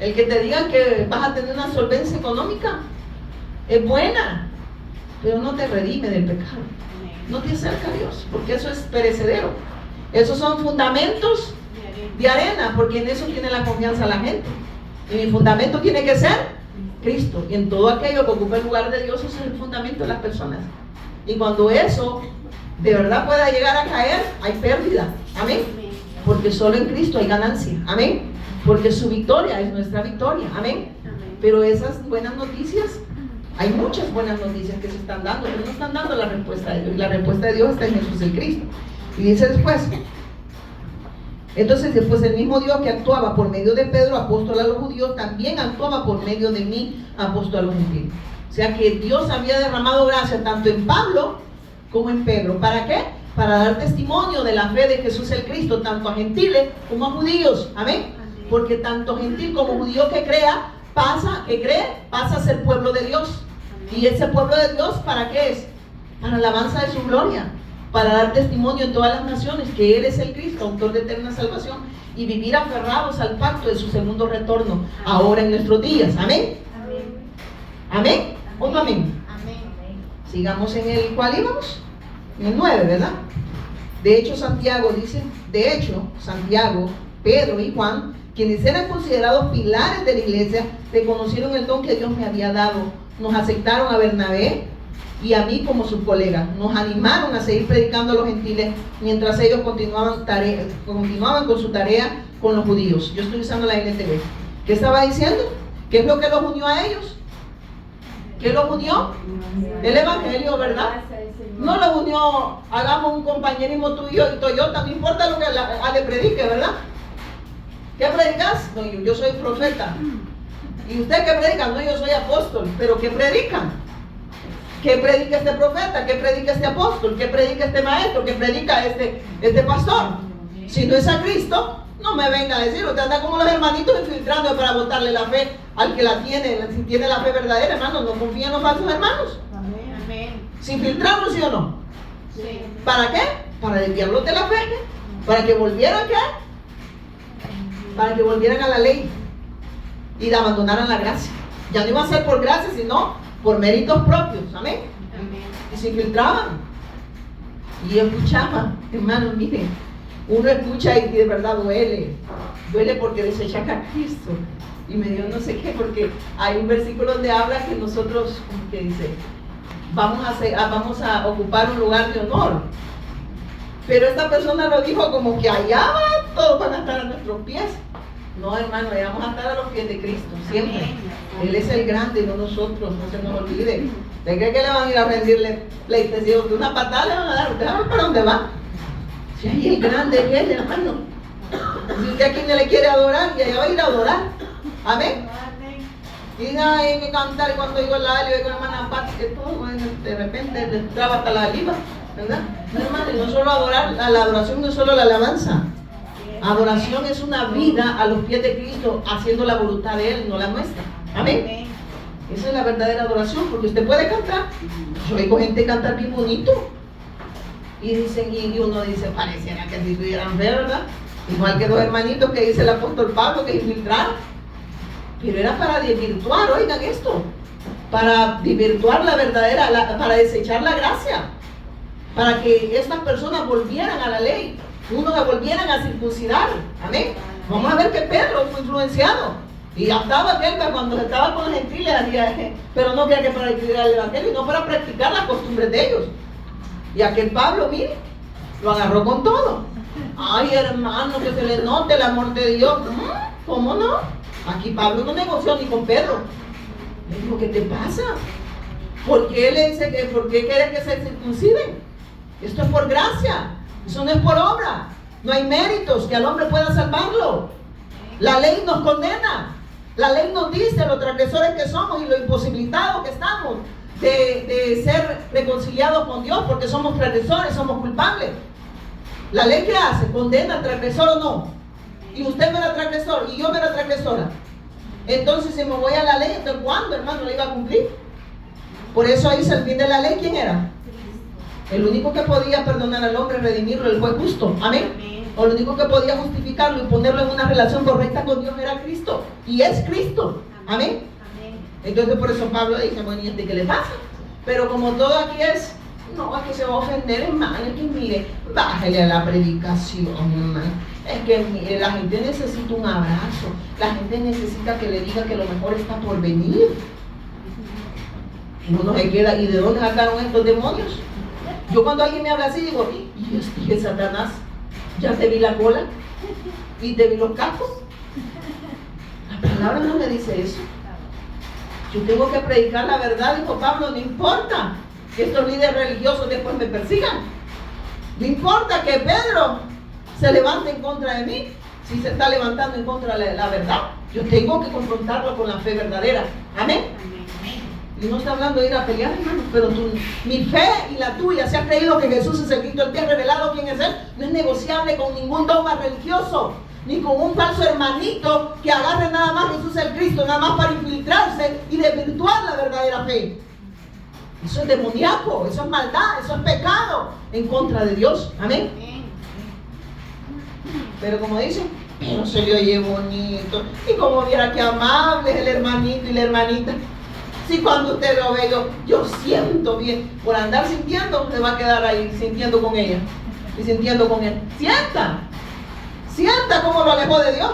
El que te digan que vas a tener una solvencia económica es buena, pero no te redime del pecado, no te acerca a Dios, porque eso es perecedero. Esos son fundamentos de arena, porque en eso tiene la confianza la gente. Y mi fundamento tiene que ser Cristo, y en todo aquello que ocupa el lugar de Dios, ese es el fundamento de las personas. Y cuando eso de verdad pueda llegar a caer, hay pérdida. Amén. Porque solo en Cristo hay ganancia. Amén. Porque su victoria es nuestra victoria. Amén. Pero esas buenas noticias, hay muchas buenas noticias que se están dando, pero no están dando la respuesta de Dios. Y la respuesta de Dios está en Jesús el Cristo. Y dice después, entonces después el mismo Dios que actuaba por medio de Pedro, apóstol a los judíos, también actuaba por medio de mí, apóstol a los gentiles. O sea que Dios había derramado gracia tanto en Pablo como en Pedro. ¿Para qué? Para dar testimonio de la fe de Jesús el Cristo, tanto a gentiles como a judíos. Amén. Porque tanto gentil como judío que cree, pasa a ser pueblo de Dios. Y ese pueblo de Dios, ¿para qué es? para alabanza de su gloria, para dar testimonio en todas las naciones que Él es el Cristo, autor de eterna salvación, y vivir aferrados al pacto de su segundo retorno, ahora en nuestros días. Amén. Amén. ¿O no amén? Sigamos en el cual íbamos, en el 9, ¿verdad? De hecho, Santiago dice, Santiago, Pedro y Juan, quienes eran considerados pilares de la iglesia, reconocieron el don que Dios me había dado. Nos aceptaron a Bernabé y a mí como sus colegas. Nos animaron a seguir predicando a los gentiles mientras ellos continuaban con su tarea con los judíos. Yo estoy usando la NTV. ¿Qué estaba diciendo? ¿Qué es lo que los unió a ellos? ¿Qué los unió? El evangelio, ¿verdad? No los unió, hagamos un compañerismo tú y yo y Toyota, no importa lo que le predique, ¿verdad? ¿Qué predicas? No, yo soy profeta. ¿Y usted qué predica? No, yo soy apóstol. ¿Pero qué predican? ¿Qué predica este profeta? ¿Qué predica este apóstol? ¿Qué predica este maestro? ¿Qué predica este pastor? Si no es a Cristo, no me venga a decir. Usted anda como los hermanitos infiltrando para botarle la fe al que la tiene. Si tiene la fe verdadera, hermanos, no confíen en los falsos hermanos. Amén. ¿Sin filtrarlos, sí o no? Sí. ¿Para qué? Para desviarlos de la fe. ¿Para que volvieran qué? Para que volvieran a la ley y la abandonaran la gracia. Ya no iba a ser por gracia, sino por méritos propios. Amén. Y se infiltraban. Y escuchaban, hermanos, miren, uno escucha y de verdad duele porque desecha a Cristo. Y me dio no sé qué, porque hay un versículo donde habla que nosotros, que dice, vamos a ocupar un lugar de honor. Pero esta persona lo dijo como que allá todos van a estar a nuestros pies. No, hermano, allá vamos a estar a los pies de Cristo, siempre. Él es el grande y no nosotros, no se nos olvide. ¿De qué que le van a ir a rendirle pleitesía? De una patada le van a dar, ¿usted sabe para dónde va? Si ahí el grande es Él, hermano. Si usted aquí no le quiere adorar, y allá va a ir a adorar. Amén. Y no hay que cantar, y cuando digo la alio, digo la hermana Paz, que todo, de repente le traba hasta la saliva, ¿verdad? No, hermano, y no solo adorar, la adoración no es solo la alabanza. Adoración es una vida a los pies de Cristo, haciendo la voluntad de Él, no la nuestra. Amén. Esa es la verdadera adoración, porque usted puede cantar. Yo oigo gente cantar bien bonito. Y dicen, y uno dice, pareciera que si tuvieran fe, ¿verdad? Igual que dos hermanitos que dice el apóstol Pablo que infiltraron. Pero era para desvirtuar, oigan esto, para desvirtuar la verdadera, para desechar la gracia, para que estas personas volvieran a la ley, uno la volvieran a circuncidar. Amén. Vamos a ver que Pedro fue influenciado y estaba aquel cuando estaba con los gentiles, pero no quería que para practicar el evangelio, no para practicar las costumbres de ellos. Y aquel Pablo, mire, lo agarró con todo. Ay, hermano, que se le note el amor de Dios. ¿Cómo no? Aquí Pablo no negoció ni con Pedro. Le dijo, ¿qué te pasa? ¿Por qué le dice que por qué quiere que se circunciden? Esto es por gracia, eso no es por obra. No hay méritos que al hombre pueda salvarlo. La ley nos condena. La ley nos dice los transgresores que somos y lo imposibilitados que estamos de ser reconciliados con Dios, porque somos transgresores, somos culpables. La ley, ¿qué hace? Condena al transgresor o no. Y usted no era transgresor y yo no era transgresora. Entonces, si me voy a la ley, ¿entonces cuándo, hermano, la iba a cumplir? Por eso ahí el fin de la ley, ¿quién era? El único que podía perdonar al hombre, redimirlo, el juez justo. Amén. O el único que podía justificarlo y ponerlo en una relación correcta con Dios era Cristo. Y es Cristo. Amén. Entonces por eso Pablo dice, bueno, ¿y qué le pasa? Pero como todo aquí es, no, es que se va a ofender, hermano, es que mire, bájale a la predicación, hermano. Es que mire, la gente necesita un abrazo, la gente necesita que le diga que lo mejor está por venir. Y uno se queda, ¿y de dónde sacaron estos demonios? Yo cuando alguien me habla así digo, y Dios, dije, Satanás, ya te vi la cola y te vi los cascos. La palabra no me dice eso. Yo tengo que predicar la verdad, dijo Pablo, no importa que estos líderes religiosos después me persigan. No importa que Pedro se levante en contra de mí, si se está levantando en contra de la verdad. Yo tengo que confrontarlo con la fe verdadera. Amén. Y no está hablando de ir a pelear, hermano, pero mi fe y la tuya, si has creído que Jesús es el Cristo, el que ha revelado quién es Él, no es negociable con ningún dogma religioso, ni con un falso hermanito que agarre nada más Jesús el Cristo, nada más para infiltrarse y desvirtuar la verdadera fe. Eso es demoníaco, eso es maldad, eso es pecado en contra de Dios. Amén. Pero como dice, no se le oye bonito. Y como viera que amable es el hermanito y la hermanita. Si cuando usted lo ve, yo siento bien. Por andar sintiendo, se va a quedar ahí sintiendo con ella y sintiendo con él. Sienta cómo lo alejó de Dios.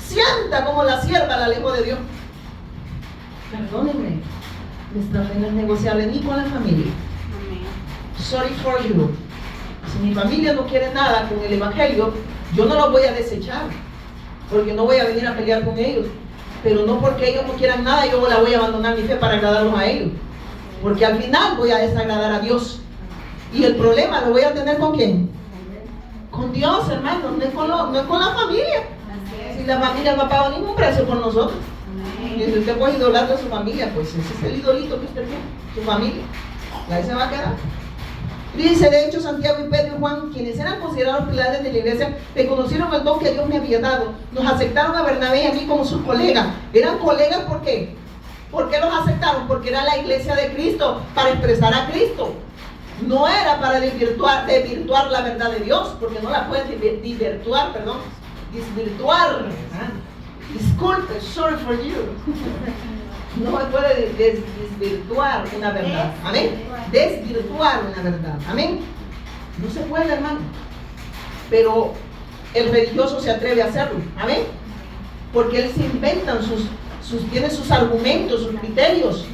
Sienta cómo la sierva la alejó de Dios. Perdónenme, nuestra fe no es negociable ni con la familia. Sorry for you. Si mi familia no quiere nada con el evangelio, yo no lo voy a desechar, porque no voy a venir a pelear con ellos. Pero no porque ellos no quieran nada, yo la voy a abandonar mi fe para agradarlos a ellos. Porque al final voy a desagradar a Dios. Y el problema lo voy a tener ¿con quién? Con Dios, hermano, no es con la familia. Si la familia no ha pagado ningún precio por nosotros. Y si usted puede idolatrar a su familia, pues ese es el idolito que usted tiene, su familia. Y ahí se va a quedar. Dice, de hecho, Santiago y Pedro y Juan, quienes eran considerados pilares de la iglesia, reconocieron el don que Dios me había dado. Nos aceptaron a Bernabé y a mí como sus colegas. Eran colegas, ¿por qué? ¿Por qué los aceptaron? Porque era la iglesia de Cristo, para expresar a Cristo. No era para desvirtuar la verdad de Dios, porque no la pueden desvirtuar. Disculpe, sorry for you. No se puede desvirtuar una verdad. Amén. Desvirtuar una verdad. Amén. No se puede, hermano. Pero el religioso se atreve a hacerlo. Amén. Porque él se inventan tiene sus argumentos, sus criterios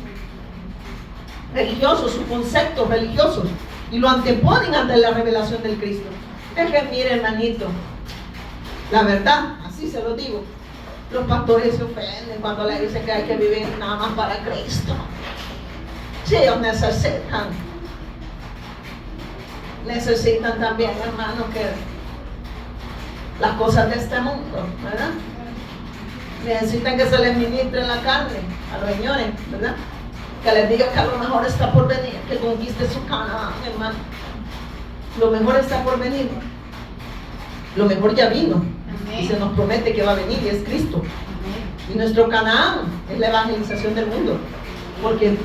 religiosos, sus conceptos religiosos, y lo anteponen ante la revelación del Cristo. Es que mire, hermanito, la verdad, así se lo digo. Los pastores se ofenden cuando le dicen que hay que vivir nada más para Cristo. Si ellos necesitan también, hermanos, que las cosas de este mundo, ¿verdad? Necesitan que se les ministre en la carne a los señores, ¿verdad? Que les diga que a lo mejor está por venir, que conquiste su Canaán, hermano. Lo mejor está por venir. Lo mejor ya vino. Amén. Y se nos promete que va a venir, y es Cristo. Amén. Y nuestro Canaán es la evangelización del mundo, porque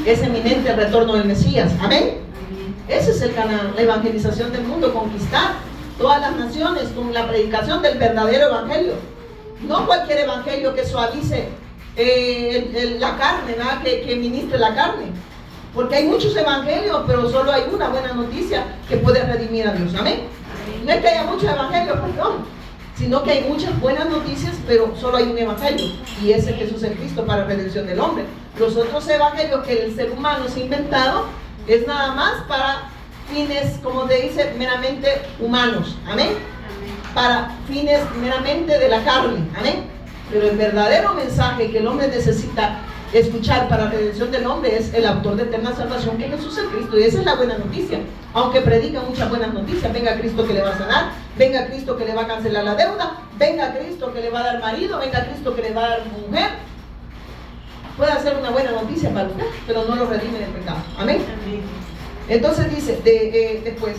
es eminente el retorno del Mesías. Amén. Amén. Ese es el Canaán, la evangelización del mundo, conquistar todas las naciones con la predicación del verdadero evangelio. No cualquier evangelio que suavice la carne, nada que ministre la carne. Porque hay muchos evangelios, pero solo hay una buena noticia que puede redimir a Dios. Amén. No es que haya muchos evangelios, perdón, sino que hay muchas buenas noticias, pero solo hay un evangelio, y ese es Jesús el Cristo para redención del hombre. Los otros evangelios que el ser humano se ha inventado es nada más para fines, como te dice, meramente humanos. Amén. Para fines meramente de la carne. Amén. Pero el verdadero mensaje que el hombre necesita escuchar para la redención del hombre es el autor de eterna salvación, que es Jesús el Cristo. Y esa es la buena noticia. Aunque predica muchas buenas noticias: venga Cristo que le va a sanar, venga Cristo que le va a cancelar la deuda, venga Cristo que le va a dar marido, venga Cristo que le va a dar mujer. Puede ser una buena noticia para usted, pero no lo redime del pecado. Amén. Entonces dice, después,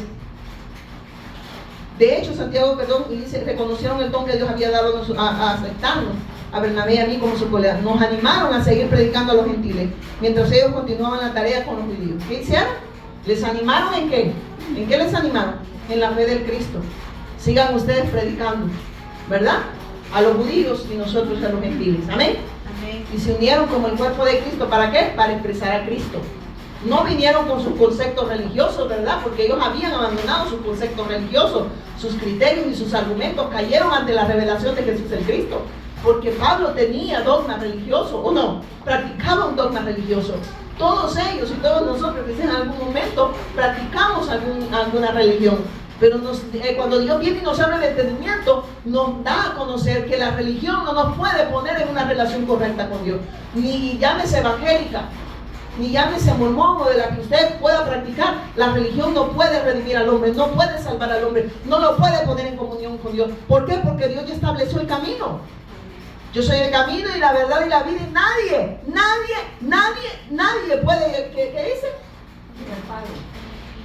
de hecho, Santiago, y dice, reconocieron el don que Dios había dado a aceptarnos, a Bernabé y a mí como su colega. Nos animaron a seguir predicando a los gentiles, mientras ellos continuaban la tarea con los judíos. ¿Qué hicieron? ¿Les animaron en qué? ¿En qué les animaron? En la fe del Cristo. Sigan ustedes predicando, ¿verdad? A los judíos y nosotros a los gentiles. Amén. Amén. Y se unieron como el cuerpo de Cristo. ¿Para qué? Para expresar a Cristo. No vinieron con sus conceptos religiosos, ¿verdad? Porque ellos habían abandonado sus conceptos religiosos, sus criterios y sus argumentos cayeron ante la revelación de Jesús el Cristo. Porque Pablo tenía dogma religioso, ¿o no? Practicaba un dogma religioso. Todos ellos y todos nosotros, en algún momento, practicamos alguna religión. Pero cuando Dios viene y nos abre el entendimiento, nos da a conocer que la religión no nos puede poner en una relación correcta con Dios. Ni llámese evangélica, ni llámese mormón, o de la que usted pueda practicar. La religión no puede redimir al hombre, no puede salvar al hombre, no lo puede poner en comunión con Dios. ¿Por qué? Porque Dios ya estableció el camino. Yo soy el camino y la verdad y la vida, y nadie puede, ¿qué dice?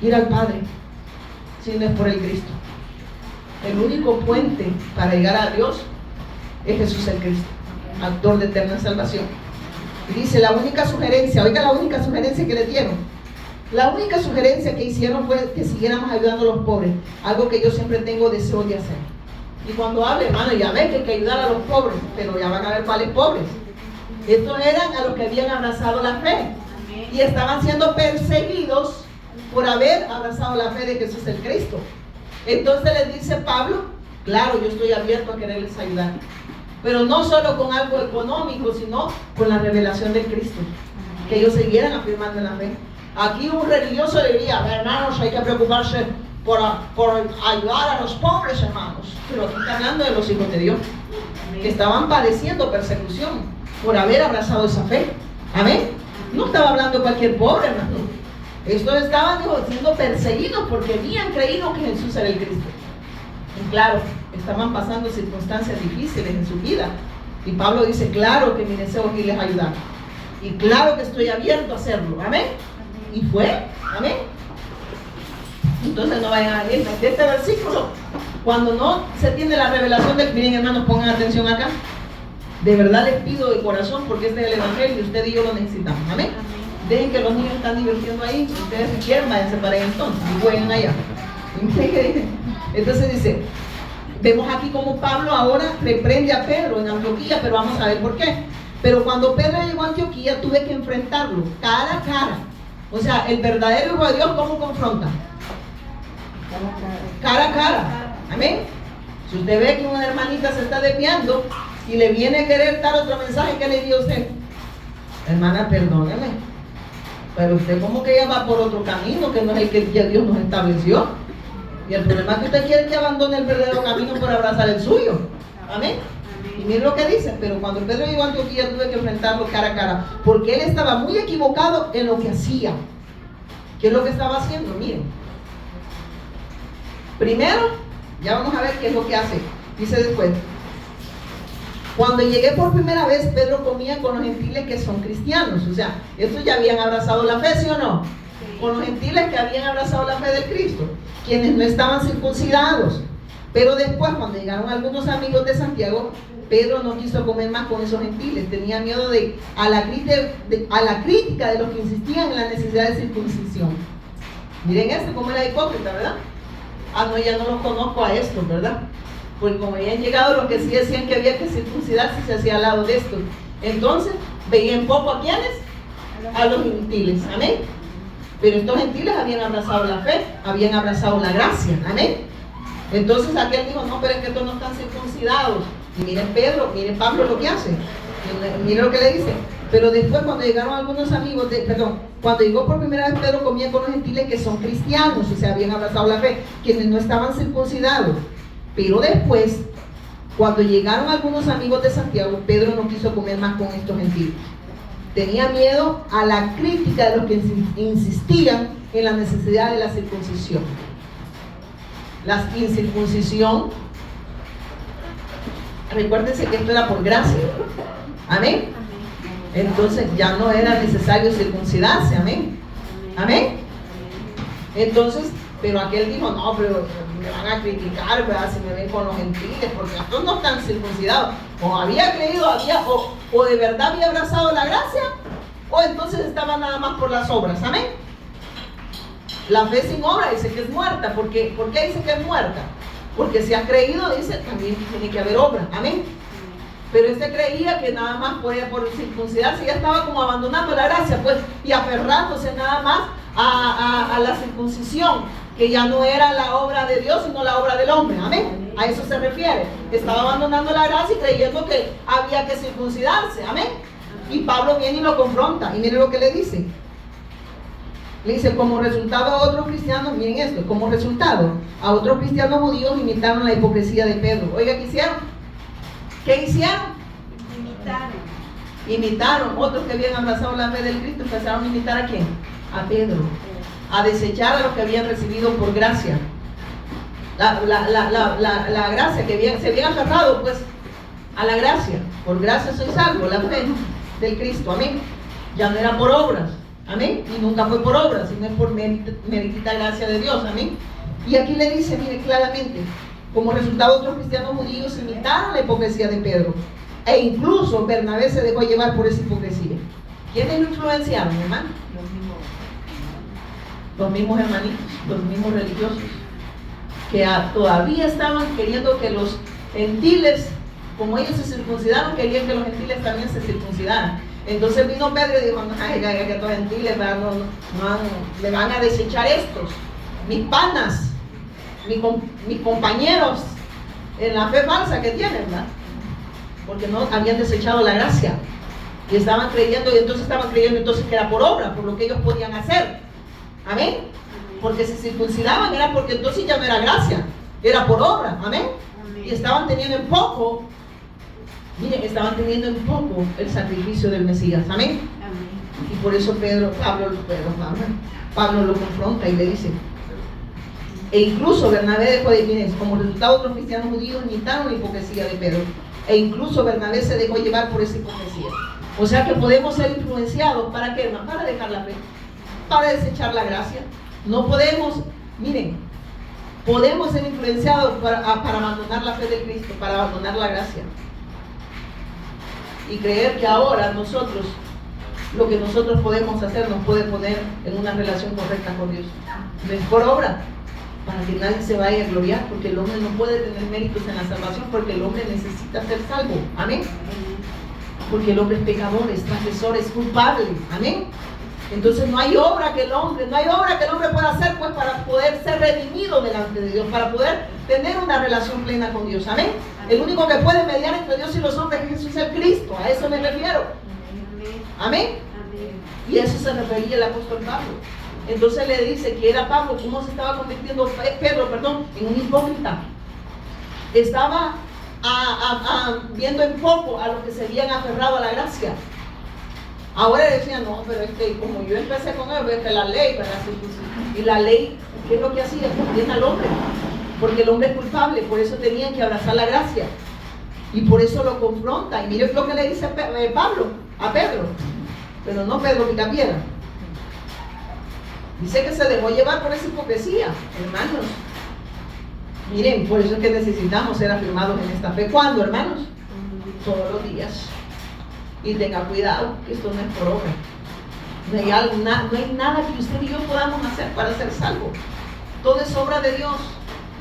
Ir al Padre, si no es por el Cristo. El único puente para llegar a Dios es Jesús el Cristo, autor de eterna salvación. Y dice, la única sugerencia, oiga la única sugerencia que le dieron. La única sugerencia que hicieron fue que siguiéramos ayudando a los pobres, algo que yo siempre tengo deseo de hacer. Y cuando hable, hermano, ya ve que hay que ayudar a los pobres, pero ya van a ver cuáles pobres. Estos eran a los que habían abrazado la fe y estaban siendo perseguidos por haber abrazado la fe de Jesús el Cristo. Entonces les dice Pablo, claro, yo estoy abierto a quererles ayudar, pero no solo con algo económico, sino con la revelación de Cristo, que ellos siguieran afirmando en la fe. Aquí un religioso diría, hermanos, hay que preocuparse por ayudar a los pobres, hermanos. Pero aquí está hablando de los hijos de Dios, que estaban padeciendo persecución por haber abrazado esa fe. Amén. No estaba hablando de cualquier pobre, hermano. Estos estaban siendo perseguidos porque habían creído que Jesús era el Cristo. Y claro, estaban pasando circunstancias difíciles en su vida. Y Pablo dice, claro que mi deseo es irles a ayudar. Y claro que estoy abierto a hacerlo. Amén. Y fue. Amén. Entonces no vayan a ir de este versículo. Cuando no se tiene la revelación del... Miren, hermanos, pongan atención acá. De verdad les pido de corazón, porque este es el evangelio y usted y yo lo necesitamos. Amén. Dejen que los niños están divirtiendo ahí. Si ustedes si quieren, váyanse para ahí entonces y jueguen allá. Entonces dice, vemos aquí como Pablo ahora reprende a Pedro en Antioquía, pero vamos a ver por qué. Pero cuando Pedro llegó a Antioquía, tuve que enfrentarlo cara a cara. O sea, el verdadero hijo de Dios, ¿cómo confronta? Cara a cara. Amén. Si usted ve que una hermanita se está desviando y le viene a querer dar otro mensaje, que le dio usted? Hermana, perdóneme, pero usted como que ya va por otro camino que no es el que ya Dios nos estableció. Y el problema es que usted quiere que abandone el verdadero camino por abrazar el suyo. Amén. Y miren lo que dice, pero cuando Pedro llegó a Antioquía tuve que enfrentarlo cara a cara, porque él estaba muy equivocado en lo que hacía. ¿Qué es lo que estaba haciendo? Miren. Primero, ya vamos a ver qué es lo que hace. Dice después, cuando llegué por primera vez, Pedro comía con los gentiles que son cristianos. O sea, estos ya habían abrazado la fe, ¿sí o no? Sí. Con los gentiles que habían abrazado la fe del Cristo, quienes no estaban circuncidados. Pero después, cuando llegaron algunos amigos de Santiago, Pedro no quiso comer más con esos gentiles. Tenía miedo a la crítica de los que insistían en la necesidad de circuncisión. Miren esto, cómo era hipócrita, ¿verdad? Ah, no, ya no los conozco a estos, ¿verdad? Porque como habían llegado los que sí decían que había que circuncidarse, se hacía al lado de esto. Entonces, veían poco a quienes, a los gentiles. Amén. Pero estos gentiles habían abrazado la fe, habían abrazado la gracia. Amén. Entonces aquel dijo, no, pero es que estos no están circuncidados. Y miren Pablo lo que hace. Miren lo que le dice. Pero después, cuando llegaron algunos amigos, cuando llegó por primera vez Pedro, comía con los gentiles que son cristianos, o sea, habían abrazado la fe, quienes no estaban circuncidados. Pero después, cuando llegaron algunos amigos de Santiago, Pedro no quiso comer más con estos gentiles. Tenía miedo a la crítica de los que insistían en la necesidad de la circuncisión. La incircuncisión, recuérdense que esto era por gracia. Amén. Entonces ya no era necesario circuncidarse. Amén. Amén. Entonces, pero aquel dijo, no, pero me van a criticar, ¿verdad? Si me ven con los gentiles, porque estos no están circuncidados. O había creído, o de verdad había abrazado la gracia, o entonces estaba nada más por las obras. Amén. La fe sin obra dice que es muerta. ¿Por qué dice que es muerta? Porque si ha creído, dice, también tiene que haber obra. Amén. Pero este creía que nada más podía por circuncidarse, ya estaba como abandonando la gracia, pues, y aferrándose nada más a la circuncisión, que ya no era la obra de Dios, sino la obra del hombre. Amén. A eso se refiere. Estaba abandonando la gracia y creyendo que había que circuncidarse. Amén. Y Pablo viene y lo confronta. Y miren lo que le dice. Le dice, como resultado a otros cristianos, miren esto, como resultado a otros cristianos judíos imitaron la hipocresía de Pedro. Oiga, ¿qué hicieron? ¿Qué hicieron? Imitaron. Otros que habían abrazado la fe del Cristo empezaron a imitar ¿a quién? A Pedro. A desechar a los que habían recibido por gracia. La gracia que se habían aferrado pues a la gracia. Por gracia soy salvo, la fe del Cristo. Amén. Ya no era por obras. Amén. Y nunca fue por obras, sino es por meritita gracia de Dios. Amén. Y aquí le dice, mire claramente, como resultado otros cristianos judíos imitaron la hipocresía de Pedro. E incluso Bernabé se dejó llevar por esa hipocresía. ¿Quiénes lo influenciaron, hermano? Los mismos hermanitos, los mismos religiosos, que todavía estaban queriendo que los gentiles, como ellos se circuncidaron, querían que los gentiles también se circuncidaran. Entonces vino Pedro y dijo, ay, que estos gentiles me van a desechar estos, mis panas, mis compañeros en la fe falsa que tienen, ¿verdad? Porque no habían desechado la gracia y estaban creyendo, y entonces estaban creyendo entonces que era por obra, por lo que ellos podían hacer. Amén. Porque si circuncidaban era porque entonces ya no era gracia, era por obra. Amén. Y estaban teniendo en poco, miren, estaban teniendo en poco el sacrificio del Mesías. Amén. Y por eso Pablo lo confronta y le dice, e incluso Bernabé dejó de, miren, como resultado otros cristianos judíos imitaron la hipocresía de Pedro, e incluso Bernabé se dejó llevar por esa hipocresía. O sea que podemos ser influenciados, ¿para qué, hermano? Para dejar la fe, para desechar la gracia. No podemos, miren, podemos ser influenciados para abandonar la fe de Cristo, para abandonar la gracia y creer que ahora nosotros, lo que nosotros podemos hacer nos puede poner en una relación correcta con Dios. No es por obra, para que nadie se vaya a gloriar, porque el hombre no puede tener méritos en la salvación, porque el hombre necesita ser salvo. Amén. Porque el hombre es pecador, es transgresor, es culpable. Amén. Entonces no hay obra que el hombre pueda hacer, pues, para poder ser redimido delante de Dios, para poder tener una relación plena con Dios. Amén. El único que puede mediar entre Dios y los hombres es Jesús el Cristo. A eso me refiero. Amén. Y a eso se refería el apóstol Pablo. Entonces le dice que era Pablo, cómo se estaba convirtiendo Pedro, en un hipócrita. Estaba viendo en poco a los que se habían aferrado a la gracia. Ahora decían, no, pero es que como yo empecé con él, es que la ley, ¿verdad? Y la ley, ¿qué es lo que hacía? Condena al hombre, porque el hombre es culpable, por eso tenían que abrazar la gracia. Y por eso lo confronta. Y mire lo que le dice Pablo a Pedro, pero no Pedro Picapiedra. Dice que se dejó llevar por esa hipocresía, hermanos. Miren, por eso es que necesitamos ser afirmados en esta fe. ¿Cuándo, hermanos? Todos los días. Y tenga cuidado, que esto no es por obra. No hay nada que usted y yo podamos hacer para ser salvos. Todo es obra de Dios.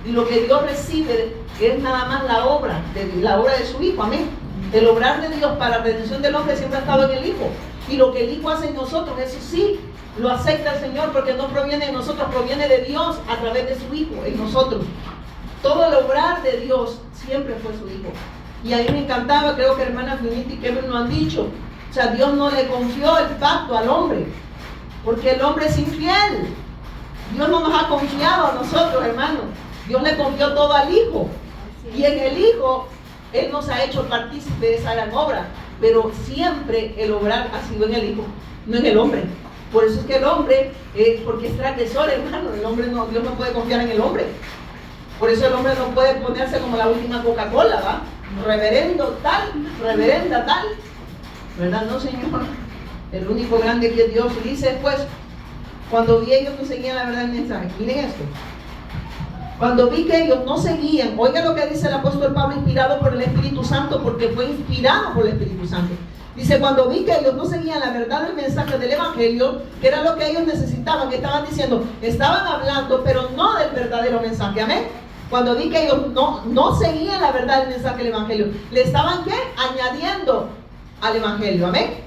Y lo que Dios recibe es nada más la obra de su Hijo. Amén. El obrar de Dios para la redención del hombre siempre ha estado en el Hijo. Y lo que el Hijo hace en nosotros, eso sí, lo acepta el Señor, porque no proviene de nosotros, proviene de Dios a través de su Hijo, en nosotros. Todo el obrar de Dios siempre fue su Hijo. Y a mí me encantaba, creo que hermana Finita y Kevin lo han dicho, o sea, Dios no le confió el pacto al hombre, porque el hombre es infiel. Dios no nos ha confiado a nosotros, hermanos. Dios le confió todo al Hijo. Y en el Hijo, Él nos ha hecho partícipe de esa gran obra. Pero siempre el obrar ha sido en el Hijo, no en el hombre. Por eso es que el hombre, porque es transgresor, hermano, Dios no puede confiar en el hombre. Por eso el hombre no puede ponerse como la última Coca-Cola, ¿va? Reverendo tal, reverenda tal. ¿Verdad? No, Señor. El único grande que es Dios. Y dice después, cuando vi ellos no seguían la verdad del mensaje. Miren esto. Cuando vi que ellos no seguían, oiga lo que dice el apóstol Pablo, inspirado por el Espíritu Santo, porque fue inspirado por el Espíritu Santo. Dice, cuando vi que ellos no seguían la verdad del mensaje del Evangelio, que era lo que ellos necesitaban, que estaban diciendo, estaban hablando, pero no del verdadero mensaje. Amén. Cuando vi que ellos no seguían la verdad del mensaje del Evangelio, le estaban, ¿qué? Añadiendo al Evangelio. Amén.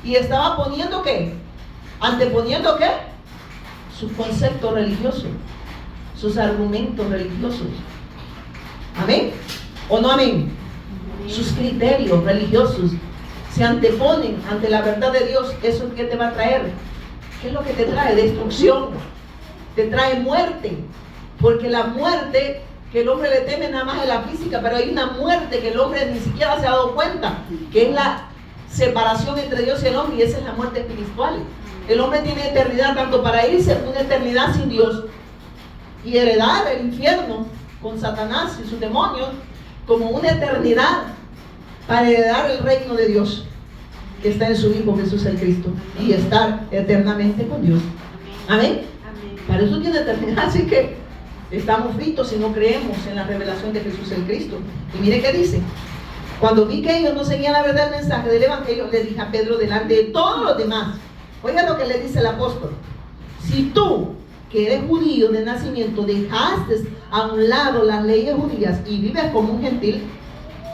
Y estaba poniendo, ¿qué? Anteponiendo, ¿qué? Sus conceptos religiosos, sus argumentos religiosos. Amén. ¿O no amén? Sus criterios religiosos se anteponen ante la verdad de Dios. ¿Eso qué te va a traer? ¿Qué es lo que te trae? Destrucción. Te trae muerte. Porque la muerte que el hombre le teme nada más es la física, pero hay una muerte que el hombre ni siquiera se ha dado cuenta, que es la separación entre Dios y el hombre, y esa es la muerte espiritual. El hombre tiene eternidad tanto para irse una eternidad sin Dios y heredar el infierno con Satanás y sus demonios, como una eternidad para heredar el reino de Dios que está en su Hijo Jesús el Cristo y estar eternamente con Dios. Amén. Para eso tiene eternidad, así que estamos fritos si no creemos en la revelación de Jesús el Cristo. Y mire qué dice. Cuando vi que ellos no seguían la verdad del mensaje del evangelio, le dije a Pedro delante de todos los demás. Oiga lo que le dice el apóstol. Si tú, que eres judío de nacimiento, dejaste a un lado las leyes judías y vives como un gentil,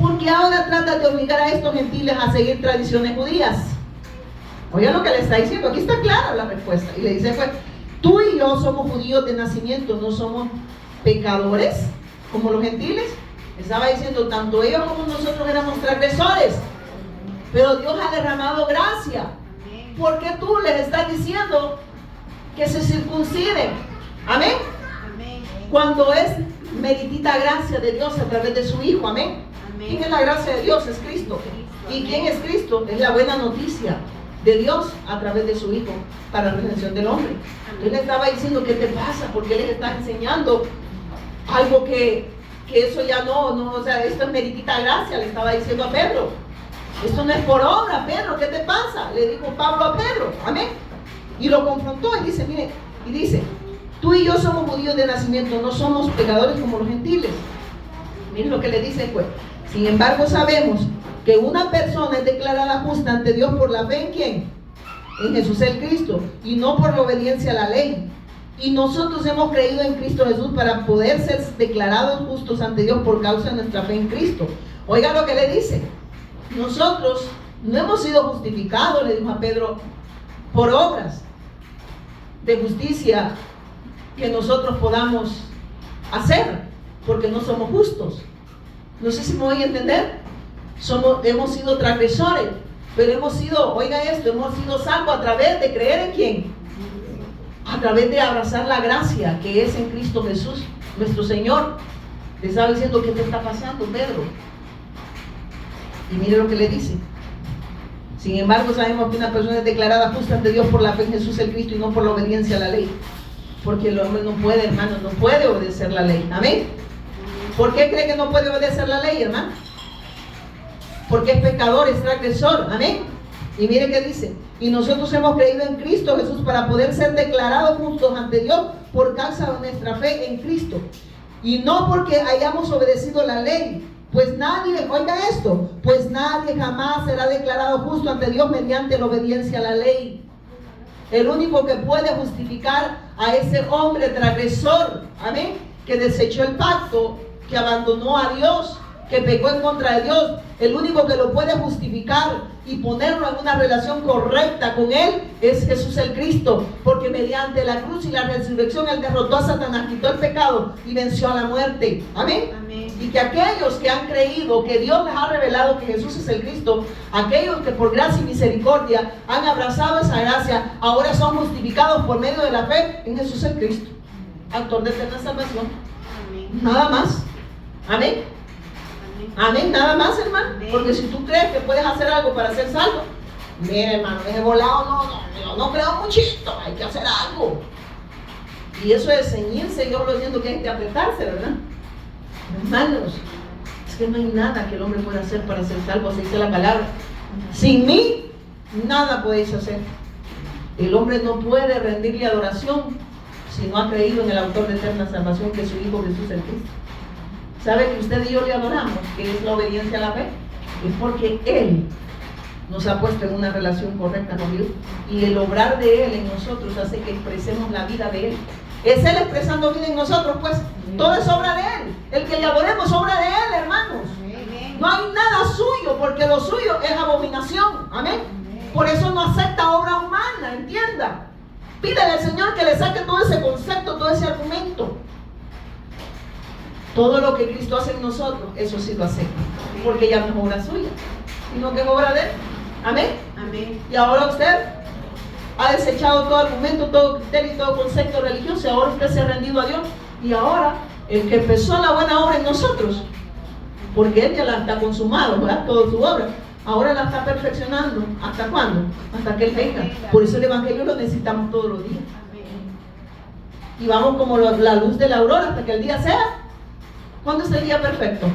¿por qué ahora tratas de obligar a estos gentiles a seguir tradiciones judías? Oiga lo que le está diciendo. Aquí está clara la respuesta. Y le dice, pues, tú y yo somos judíos de nacimiento, no somos pecadores como los gentiles. Estaba diciendo, tanto ellos como nosotros éramos transgresores, pero Dios ha derramado gracia. ¿Por qué tú les estás diciendo que se circunciden? Amén. Cuando es meritita gracia de Dios a través de su Hijo. Amén. ¿Quién es la gracia de Dios? Es Cristo. ¿Y quién es Cristo? Es la buena noticia de Dios a través de su Hijo para la redención del hombre. Él le estaba diciendo, ¿qué te pasa? Porque Él les está enseñando algo que eso ya no, o sea, esto es meritita gracia, le estaba diciendo a Pedro. Esto no es por obra, Pedro, ¿qué te pasa? Le dijo Pablo a Pedro, amén. Y lo confrontó y dice, mire, y dice, tú y yo somos judíos de nacimiento, no somos pecadores como los gentiles. Miren lo que le dice pues. Sin embargo, sabemos que una persona es declarada justa ante Dios por la fe en ¿quién? En Jesús el Cristo, y no por la obediencia a la ley. Y nosotros hemos creído en Cristo Jesús para poder ser declarados justos ante Dios por causa de nuestra fe en Cristo. Oiga lo que le dice. Nosotros no hemos sido justificados, le dijo a Pedro, por obras de justicia que nosotros podamos hacer, porque no somos justos. No sé si me voy a entender. Hemos sido transgresores, pero hemos sido, oiga esto, hemos sido salvos a través de creer en ¿quién? A través de abrazar la gracia que es en Cristo Jesús, nuestro Señor. Le estaba diciendo, ¿qué te está pasando, Pedro? Y mire lo que le dice. Sin embargo, sabemos que una persona es declarada justa ante Dios por la fe en Jesús el Cristo y no por la obediencia a la ley. Porque el hombre no puede, hermano, no puede obedecer la ley. Amén. ¿Por qué cree que no puede obedecer la ley, hermano? Porque es pecador, es transgresor. Amén. Y mire qué dice. Y nosotros hemos creído en Cristo Jesús para poder ser declarados justos ante Dios por causa de nuestra fe en Cristo. Y no porque hayamos obedecido la ley. Pues nadie, oiga esto, pues nadie jamás será declarado justo ante Dios mediante la obediencia a la ley. El único que puede justificar a ese hombre transgresor, amén, que desechó el pacto, que abandonó a Dios, que pecó en contra de Dios, el único que lo puede justificar y ponerlo en una relación correcta con Él es Jesús el Cristo, porque mediante la cruz y la resurrección Él derrotó a Satanás, quitó el pecado y venció a la muerte. Amén. Amén. Y que aquellos que han creído que Dios les ha revelado que Jesús es el Cristo, aquellos que por gracia y misericordia han abrazado esa gracia, ahora son justificados por medio de la fe en Jesús el Cristo, autor de eterna salvación. Amén. Nada más. Amén. Amén, nada más, hermano. Porque si tú crees que puedes hacer algo para ser salvo, mira, hermano, ese volado no creo muchito, hay que hacer algo. Y eso es ceñirse, yo lo siento que hay que apretarse, ¿verdad? Hermanos, es que no hay nada que el hombre pueda hacer para ser salvo, así dice la palabra. Sin mí, nada podéis hacer. El hombre no puede rendirle adoración si no ha creído en el autor de eterna salvación, que es su Hijo Jesús el Cristo. ¿Sabe que usted y yo le adoramos? Que es la obediencia a la fe. Es porque Él nos ha puesto en una relación correcta con Dios. Y el obrar de Él en nosotros hace que expresemos la vida de Él. Es Él expresando vida en nosotros, pues. Todo es obra de Él. El que le adoremos es obra de Él, hermanos. No hay nada suyo, porque lo suyo es abominación. Amén. Por eso no acepta obra humana, entienda. Pídele al Señor que le saque todo ese concepto, todo ese argumento. Todo lo que Cristo hace en nosotros, eso sí lo acepta, porque ya no es obra suya, sino que es obra de Él. Amén. Amén. Y ahora usted ha desechado todo argumento, todo criterio y todo concepto religioso, y ahora usted se ha rendido a Dios. Y ahora el que empezó la buena obra en nosotros, porque Él ya la está consumado, ¿verdad? Toda su obra, ahora la está perfeccionando. ¿Hasta cuándo? Hasta que Él venga. Por eso el Evangelio lo necesitamos todos los días. Y vamos como la luz de la aurora hasta que el día sea. ¿Cuándo es el día perfecto?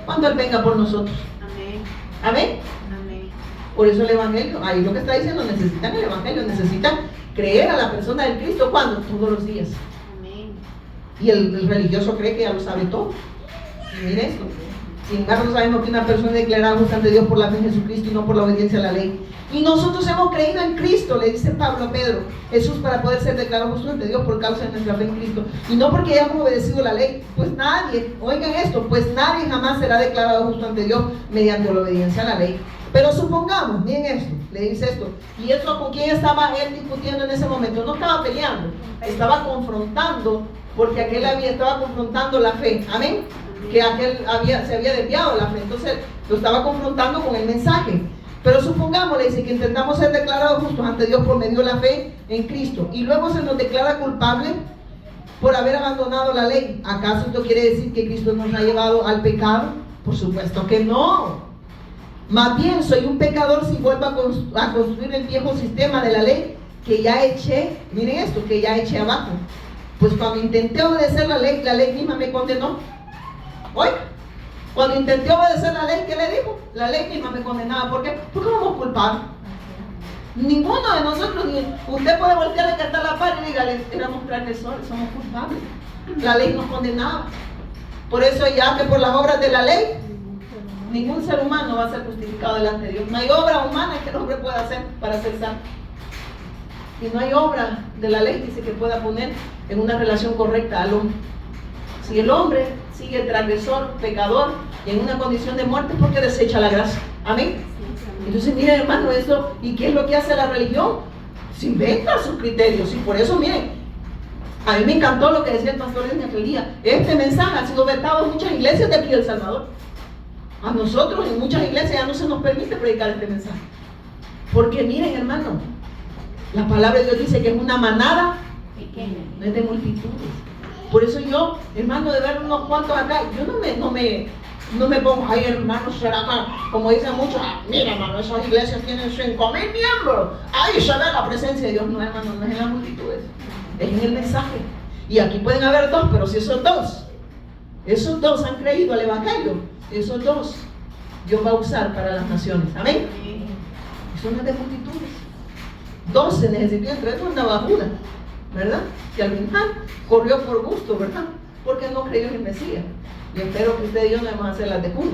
Cuando Él venga por nosotros. Amén. Amén. Amén. Por eso el Evangelio, ahí lo que está diciendo, necesitan el Evangelio, necesitan creer a la persona del Cristo. ¿Cuándo? Todos los días. Amén. Y el religioso cree que ya lo sabe todo. Y mire esto, Sin embargo, sabemos que una persona es declarada justa ante Dios por la fe en Jesucristo y no por la obediencia a la ley. Y nosotros hemos creído en Cristo, le dice Pablo a Pedro, Jesús, para poder ser declarado justo ante Dios por causa de nuestra fe en Cristo. Y no porque hayamos obedecido la ley. Pues nadie, oigan esto, pues nadie jamás será declarado justo ante Dios mediante la obediencia a la ley. Pero supongamos, miren esto, le dice esto. ¿Y eso con quién estaba él discutiendo en ese momento? No estaba peleando, estaba confrontando, porque aquel estaba confrontando la fe. Amén. Que aquel se había desviado de la fe, entonces lo estaba confrontando con el mensaje. Pero supongamos, le dice, que intentamos ser declarados justos ante Dios por medio de la fe en Cristo, y luego se nos declara culpable por haber abandonado la ley. ¿Acaso esto quiere decir que Cristo nos ha llevado al pecado? Por supuesto que no. Más bien, soy un pecador si vuelvo a construir el viejo sistema de la ley que ya eché, miren esto, que ya eché abajo. Pues cuando intenté obedecer la ley misma me condenó. Oiga, cuando intenté obedecer la ley, ¿qué le dijo? La ley misma me condenaba. ¿Por qué? Porque vamos a culpar. Ninguno de nosotros, usted puede voltear a cantar la par y dígale, éramos transgresores, somos culpables. La ley nos condenaba. Por eso ya que por las obras de la ley, ningún ser humano va a ser justificado delante de Dios. No hay obra humana que el hombre pueda hacer para ser santo. Y no hay obra de la ley, dice, que pueda poner en una relación correcta al hombre. Si el hombre sigue transgresor, pecador, y en una condición de muerte, es porque desecha la gracia. Amén. Entonces, miren, hermano, eso, ¿y qué es lo que hace la religión? Se inventa sus criterios. Y por eso, miren, a mí me encantó lo que decía el pastor en aquel día. Este mensaje ha sido vetado en muchas iglesias de aquí de El Salvador. A nosotros en muchas iglesias ya no se nos permite predicar este mensaje. Porque miren, hermano, la palabra de Dios dice que es una manada pequeña, no es de multitudes. Por eso yo, hermano, de ver unos cuantos acá, yo no me pongo, ay, hermano, será acá, como dicen muchos, mira, hermano, esas iglesias tienen 5,000 miembros, ahí se ve la presencia de Dios. No, hermano, no es en las multitudes, es en el mensaje. Y aquí pueden haber dos, pero si esos dos han creído al evangelio, esos dos Dios va a usar para las naciones. Amén. Eso no es de multitudes. 12 necesitó, entre ellos andaba Judas, ¿verdad? Y al final corrió por gusto, ¿verdad? Porque no creyó en el Mesías. Y espero que usted y yo no vamos a hacer las de junio.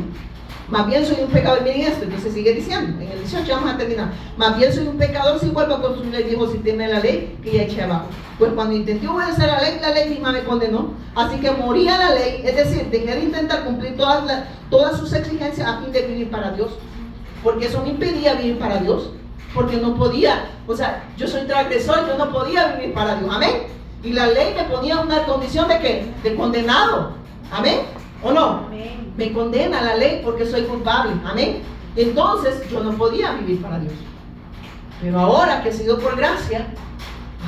Más bien soy un pecador, miren esto, entonces sigue diciendo, en el 18 vamos a terminar. Más bien soy un pecador si vuelvo a construir el viejo sistema de la ley que ya eché abajo. Pues cuando intenté obedecer la ley misma me condenó. Así que moría la ley, es decir, dejé de intentar cumplir todas sus exigencias a fin de vivir para Dios. Porque eso me impedía vivir para Dios. Porque no podía, o sea, yo soy transgresor, yo no podía vivir para Dios. Amén. Y la ley me ponía una condición de ¿qué? De condenado. Amén. ¿O no? Amén. Me condena la ley porque soy culpable. Amén. Entonces yo no podía vivir para Dios. Pero ahora que he sido por gracia,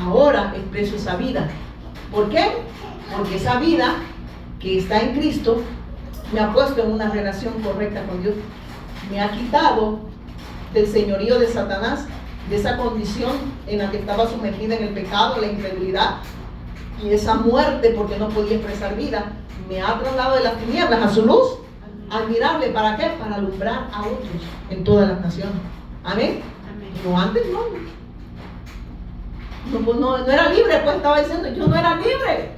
ahora expreso esa vida. ¿Por qué? Porque esa vida que está en Cristo me ha puesto en una relación correcta con Dios. Me ha quitado del señorío de Satanás, de esa condición en la que estaba sumergida en el pecado, la incredulidad y esa muerte porque no podía expresar vida. Me ha trasladado de las tinieblas a su luz admirable. ¿Para qué? Para alumbrar a otros en todas las naciones. Amén. No, antes no era libre, pues estaba diciendo, yo no era libre.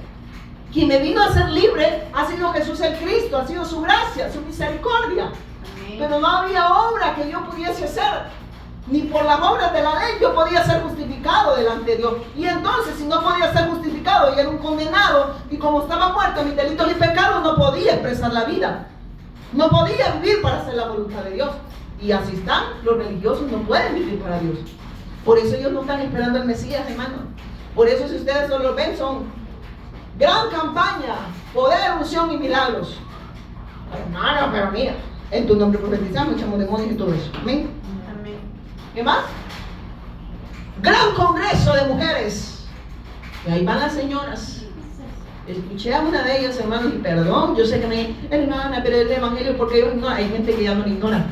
Quien me vino a ser libre ha sido Jesús el Cristo, ha sido su gracia, su misericordia. Amén. Pero no había obra que yo pudiese hacer. Ni por las obras de la ley yo podía ser justificado delante de Dios. Y entonces, si no podía ser justificado y era un condenado, y como estaba muerto en mis delitos y pecados, no podía expresar la vida. No podía vivir para hacer la voluntad de Dios. Y así están los religiosos, no pueden vivir para Dios. Por eso ellos no están esperando al Mesías, hermano. Por eso, si ustedes solo ven, son gran campaña, poder, unción y milagros. Hermano, pero mira, en tu nombre profetizamos, echamos demonios y todo eso. Amén. Amén. ¿Qué más? Gran congreso de mujeres. Y ahí van las señoras. Escuché a una de ellas, hermanos, y perdón, yo sé que me hermana, pero el evangelio, porque ellos no, hay gente que ya no lo ignora.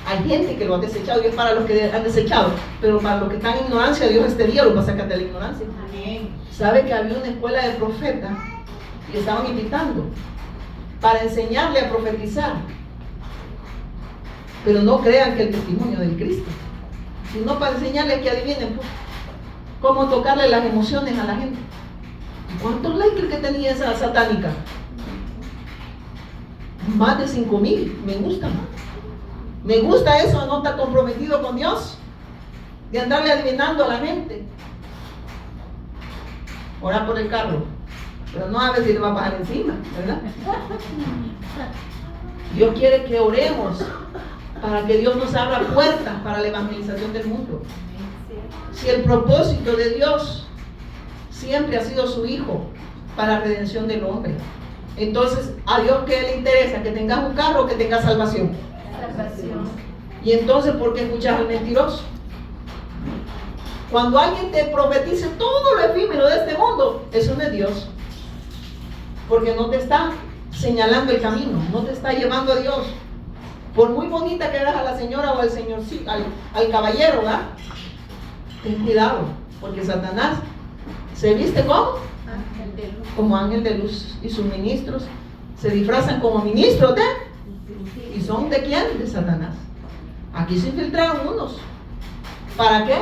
Hay gente que lo ha desechado y es para los que han desechado, pero para los que están en ignorancia, Dios este día los va a sacar de la ignorancia. Amén. Sabe que había una escuela de profetas y estaban invitando para enseñarle a profetizar, pero no crean que el testimonio del Cristo, sino para enseñarles que adivinen cómo tocarle las emociones a la gente. ¿Cuántos likes que tenía esa satánica? más de 5,000. Me gusta. Me gusta eso de no estar comprometido con Dios, de andarle adivinando a la gente. Orar por el carro, pero no a ver si le va a bajar encima, ¿verdad? Dios quiere que oremos para que Dios nos abra puertas para la evangelización del mundo. Si el propósito de Dios siempre ha sido su Hijo para la redención del hombre, entonces a Dios ¿qué le interesa? Que tengas un carro o que tengas salvación. Y entonces ¿por qué escuchas al mentiroso? Cuando alguien te profetice todo lo efímero de este mundo, eso no es Dios, porque no te está señalando el camino, no te está llevando a Dios. Por muy bonita que veas a la señora o al señor, al caballero, ¿verdad? Ten cuidado, porque Satanás se viste como ángel de luz, y sus ministros se disfrazan como ministros ¿y son de quién? De Satanás. Aquí se infiltraron unos. ¿Para qué?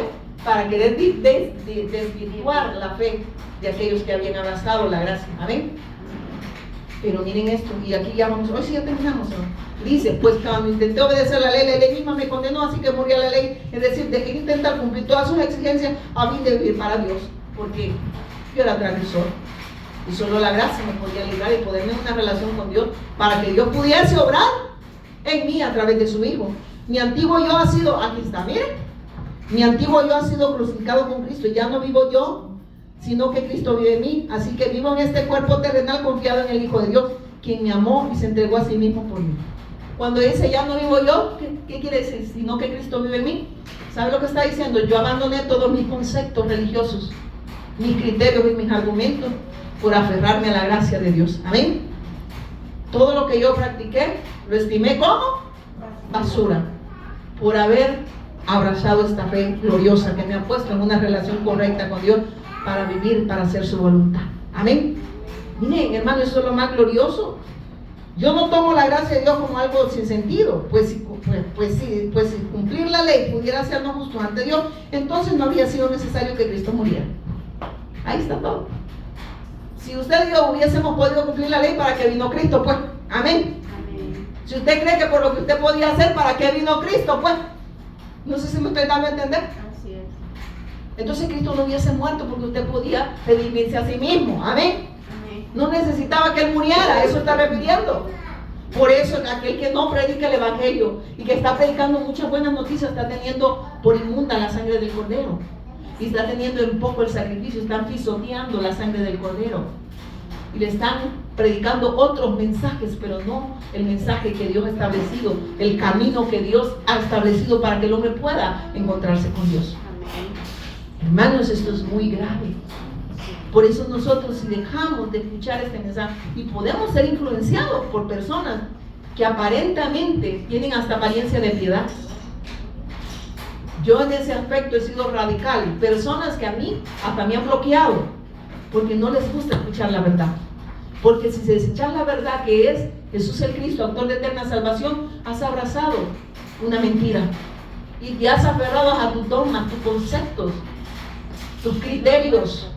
Para querer desvirtuar la fe de aquellos que habían abrazado la gracia. Amén. Pero miren esto, y aquí ya vamos, hoy sí ya terminamos, ¿no? Dice, pues cuando intenté obedecer la ley misma me condenó, así que morí a la ley. Es decir, dejé de intentar cumplir todas sus exigencias a fin de vivir para Dios, porque yo era transgresor y solo la gracia me podía librar y ponerme en una relación con Dios para que Dios pudiese obrar en mí a través de su Hijo. Mi antiguo yo ha sido, aquí está, miren, mi antiguo yo ha sido crucificado con Cristo, y ya no vivo yo, sino que Cristo vive en mí. Así que vivo en este cuerpo terrenal confiado en el Hijo de Dios, quien me amó y se entregó a sí mismo por mí. Cuando dice ya no vivo yo, ¿qué quiere decir? Sino que Cristo vive en mí. ¿Sabe lo que está diciendo? Yo abandoné todos mis conceptos religiosos, mis criterios y mis argumentos por aferrarme a la gracia de Dios. Amén. Todo lo que yo practiqué lo estimé como basura por haber abrazado esta fe gloriosa que me ha puesto en una relación correcta con Dios para vivir, para hacer su voluntad. Amén. Miren, hermano, eso es lo más glorioso. Yo no tomo la gracia de Dios como algo sin sentido. Pues si cumplir la ley pudiera hacernos justos ante Dios, entonces no habría sido necesario que Cristo muriera. Ahí está todo. Si usted y yo hubiésemos podido cumplir la ley, ¿para qué vino Cristo? Pues, amén. Si usted cree que por lo que usted podía hacer, ¿para qué vino Cristo? Pues, no sé si me estoy dando a entender. Así es. Entonces Cristo no hubiese muerto porque usted podía redimirse a sí mismo. Amén. No necesitaba que Él muriera, a eso está refiriendo. Por eso aquel que no predica el Evangelio y que está predicando muchas buenas noticias está teniendo por inmunda la sangre del Cordero. Y está teniendo en poco el sacrificio, están pisoteando la sangre del Cordero. Y le están predicando otros mensajes, pero no el mensaje que Dios ha establecido, el camino que Dios ha establecido para que el hombre pueda encontrarse con Dios. Amén. Hermanos, esto es muy grave. Por eso nosotros, si dejamos de escuchar este mensaje, y podemos ser influenciados por personas que aparentemente tienen hasta apariencia de piedad. Yo en ese aspecto he sido radical. Personas que a mí hasta me han bloqueado porque no les gusta escuchar la verdad. Porque si se escucha la verdad, que es Jesús el Cristo, autor de eterna salvación, has abrazado una mentira y te has aferrado a tus dogmas, tus conceptos, tus criterios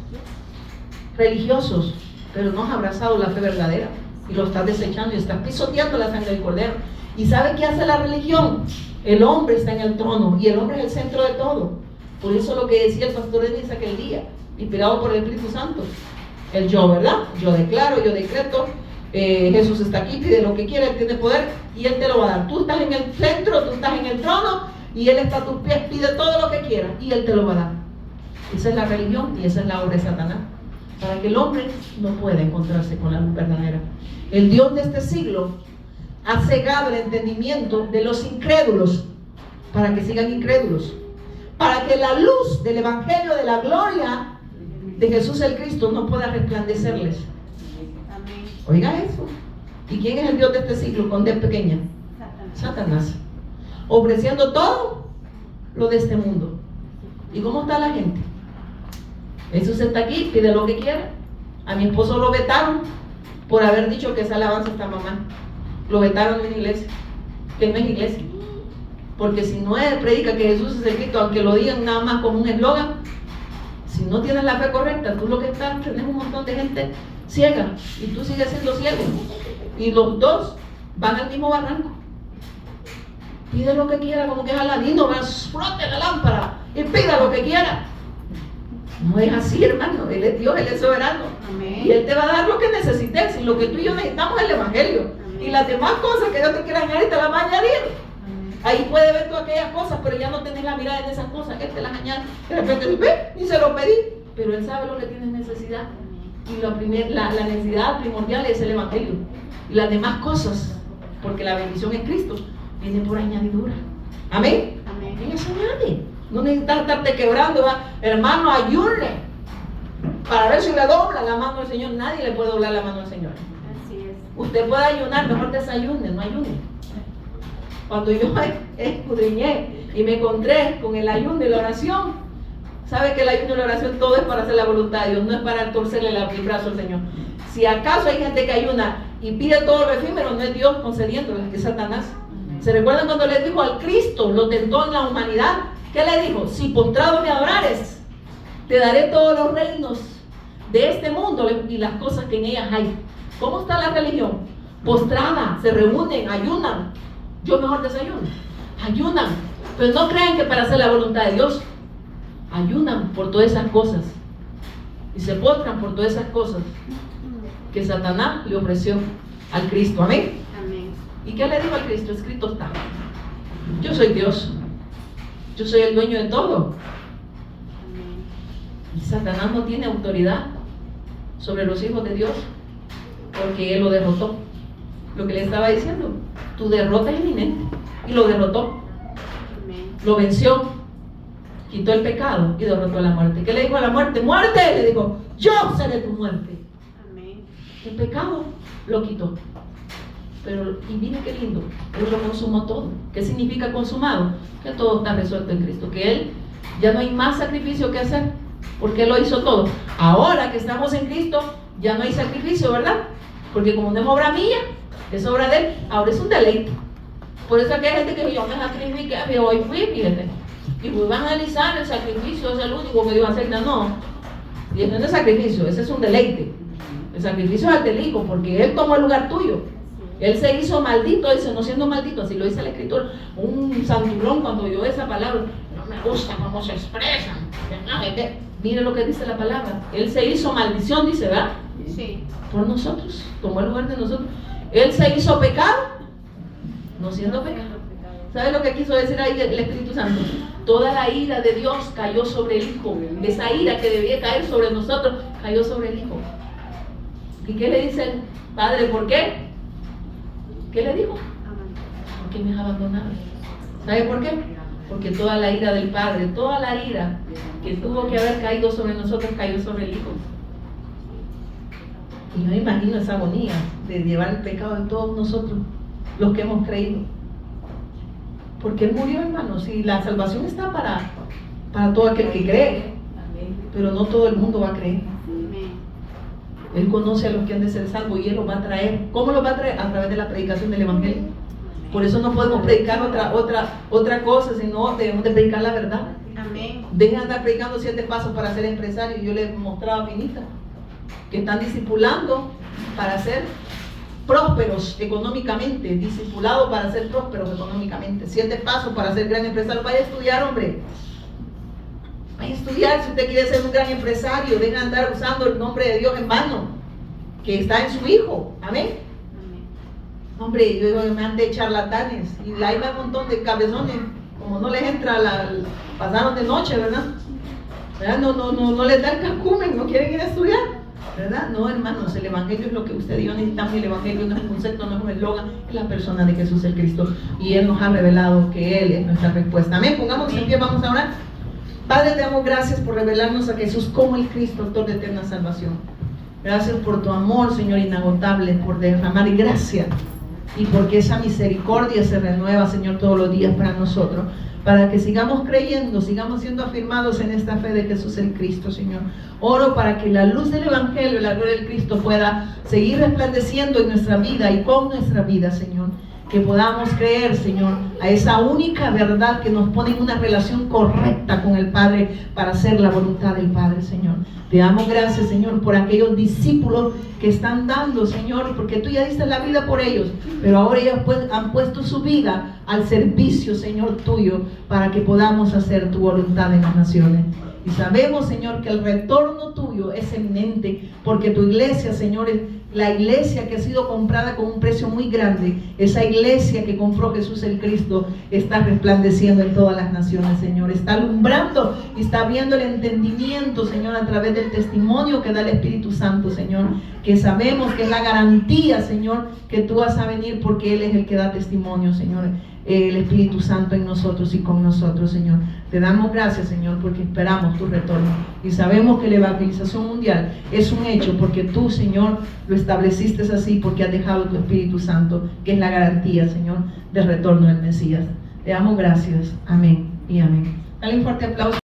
religiosos, pero no has abrazado la fe verdadera y lo estás desechando y estás pisoteando la sangre del Cordero. ¿Y sabe qué hace la religión? El hombre está en el trono y el hombre es el centro de todo. Por eso lo que decía el pastor Denis aquel día, inspirado por el Espíritu Santo, el yo, ¿verdad? Yo declaro, yo decreto, Jesús está aquí, pide lo que quiere, Él tiene poder y Él te lo va a dar. Tú estás en el centro, tú estás en el trono y Él está a tus pies, pide todo lo que quiera y Él te lo va a dar. Esa es la religión y esa es la obra de Satanás, para que el hombre no pueda encontrarse con la luz verdadera. El Dios de este siglo ha cegado el entendimiento de los incrédulos para que sigan incrédulos, para que la luz del Evangelio de la gloria de Jesús el Cristo no pueda resplandecerles. Oiga eso. ¿Y quién es el Dios de este siglo con D pequeña? Satanás. Ofreciendo todo lo de este mundo. ¿Y cómo está la gente? Jesús está aquí, pide lo que quiera. A mi esposo lo vetaron por haber dicho que esa alabanza está mamá. Lo vetaron en la iglesia, que no es iglesia. Porque si no predica que Jesús es el Cristo, aunque lo digan nada más como un eslogan, si no tienes la fe correcta, tú lo que tenés un montón de gente ciega y tú sigues siendo ciego. Y los dos van al mismo barranco. Pide lo que quiera, como que es Aladino, frote la lámpara y pida lo que quiera. No es así, hermano. Él es Dios, Él es soberano. Amén. Y Él te va a dar lo que necesites. Y lo que tú y yo necesitamos es el Evangelio. Amén. Y las demás cosas que Dios te quiera añadir, te las va a añadir. Amén. Ahí puede ver tú aquellas cosas, pero ya no tenés la mirada en esas cosas. Él te las añade. De repente dice, ve, ni se lo pedí. Pero Él sabe lo que tienes necesidad. Y la necesidad primordial es el Evangelio. Y las demás cosas, porque la bendición en Cristo viene por añadidura. Amén. Amén. Y eso añade. No necesitas estarte quebrando, ¿va? Hermano, ayune para ver si le dobla la mano al Señor. Nadie le puede doblar la mano al Señor. Así es. Usted puede ayunar, mejor desayune, no ayune. Cuando yo escudriñé y me encontré con el ayuno y la oración, sabe que el ayuno y la oración todo es para hacer la voluntad de Dios, no es para torcerle el brazo al Señor. Si acaso hay gente que ayuna y pide todo lo efímero, no es Dios concediéndole, es Satanás. ¿Se recuerdan cuando le dijo al Cristo, lo tentó en la humanidad? ¿Qué le dijo? Si postrado me adorares, te daré todos los reinos de este mundo y las cosas que en ellas hay. ¿Cómo está la religión? Postrada, se reúnen, ayunan. Yo mejor desayuno. Ayunan, pero no crean que para hacer la voluntad de Dios. Ayunan por todas esas cosas y se postran por todas esas cosas que Satanás le ofreció al Cristo. Amén. Amén. ¿Y qué le dijo al Cristo? Escrito está: yo soy Dios, yo soy el dueño de todo. Amén. Y Satanás no tiene autoridad sobre los hijos de Dios porque Él lo derrotó. Lo que le estaba diciendo, tu derrota es inminente. Y lo derrotó, Amén. lo venció, quitó el pecado y derrotó la muerte. ¿Qué le dijo a la muerte? ¡Muerte! Le dijo, yo seré tu muerte. Amén. El pecado lo quitó. Pero, y mire qué lindo, Él lo consumó todo. ¿Qué significa consumado? Que todo está resuelto en Cristo, que Él ya no hay más sacrificio que hacer, porque Él lo hizo todo. Ahora que estamos en Cristo, ya no hay sacrificio, ¿verdad? Porque como no es obra mía, es obra de Él, ahora es un deleite. Por eso aquí hay gente que yo me sacrifiqué, hoy fui, fíjate, y pues van a analizar el sacrificio, es el único que Dios acepta. No, y eso no es sacrificio, ese es un deleite. El sacrificio es al del Hijo, porque Él tomó el lugar tuyo. Él se hizo maldito, dice, no siendo maldito, así lo dice la Escritura. Un santurrón, cuando oyó esa palabra, no me gusta cómo se expresan. Mire lo que dice la palabra. Él se hizo maldición, dice, ¿verdad? Sí. Por nosotros, tomó el lugar de nosotros. Él se hizo pecado, no siendo pecado. ¿Sabe lo que quiso decir ahí el Espíritu Santo? Toda la ira de Dios cayó sobre el Hijo. Esa ira que debía caer sobre nosotros, cayó sobre el Hijo. ¿Y qué le dice el Padre? ¿Por qué? ¿Qué le dijo? Porque me has abandonado. ¿Sabe por qué? Porque toda la ira del Padre, toda la ira que tuvo que haber caído sobre nosotros, cayó sobre el Hijo. Y yo me imagino esa agonía de llevar el pecado de todos nosotros, los que hemos creído. Porque Él murió, hermanos, y la salvación está para todo aquel que cree. Pero no todo el mundo va a creer. Él conoce a los que han de ser salvos y Él los va a traer. ¿Cómo los va a traer? A través de la predicación del Evangelio. Por eso no podemos predicar otra cosa, sino debemos de predicar la verdad. Amén. Dejen de andar predicando 7 pasos para ser empresario. Yo les mostraba a Pinita que están discipulando para ser prósperos económicamente, discipulados para ser prósperos económicamente. 7 pasos para ser gran empresario. Vaya a estudiar, hombre. Vaya a estudiar si usted quiere ser un gran empresario. Deja de andar usando el nombre de Dios en vano, que está en su Hijo. Amén. Hombre, yo digo que me han de charlatanes y ahí va un montón de cabezones, como no les entra pasaron de noche, ¿verdad? No les da el cacumen, no quieren ir a estudiar, ¿verdad? No, hermanos, el Evangelio es lo que usted y yo necesitamos. El Evangelio no es un concepto, no es un eslogan, es la persona de Jesús el Cristo, y Él nos ha revelado que Él es nuestra respuesta. Amén, pongamos en pie, vamos a orar. Padre, te damos gracias por revelarnos a Jesús como el Cristo, autor de eterna salvación. Gracias por tu amor, Señor, inagotable, por derramar gracia y porque esa misericordia se renueva, Señor, todos los días para nosotros, para que sigamos creyendo, sigamos siendo afirmados en esta fe de Jesús el Cristo, Señor. Oro para que la luz del Evangelio y la gloria del Cristo pueda seguir resplandeciendo en nuestra vida y con nuestra vida, Señor. que podamos creer, Señor, a esa única verdad que nos pone en una relación correcta con el Padre para hacer la voluntad del Padre, Señor. Te damos gracias, Señor, por aquellos discípulos que están dando, Señor, porque tú ya diste la vida por ellos, pero ahora ellos han puesto su vida al servicio, Señor, tuyo, para que podamos hacer tu voluntad en las naciones. Y sabemos, Señor, que el retorno tuyo es eminente, porque tu iglesia, Señor, es la iglesia que ha sido comprada con un precio muy grande. Esa iglesia que compró Jesús el Cristo está resplandeciendo en todas las naciones, Señor. Está alumbrando y está abriendo el entendimiento, Señor, a través del testimonio que da el Espíritu Santo, Señor. Que sabemos que es la garantía, Señor, que tú vas a venir, porque Él es el que da testimonio, Señor. El Espíritu Santo en nosotros y con nosotros, Señor. Te damos gracias, Señor, porque esperamos tu retorno. Y sabemos que la evangelización mundial es un hecho, porque tú, Señor, lo estableciste así, porque has dejado tu Espíritu Santo, que es la garantía, Señor, del retorno del Mesías. Te damos gracias. Amén y amén. Dale un fuerte aplauso.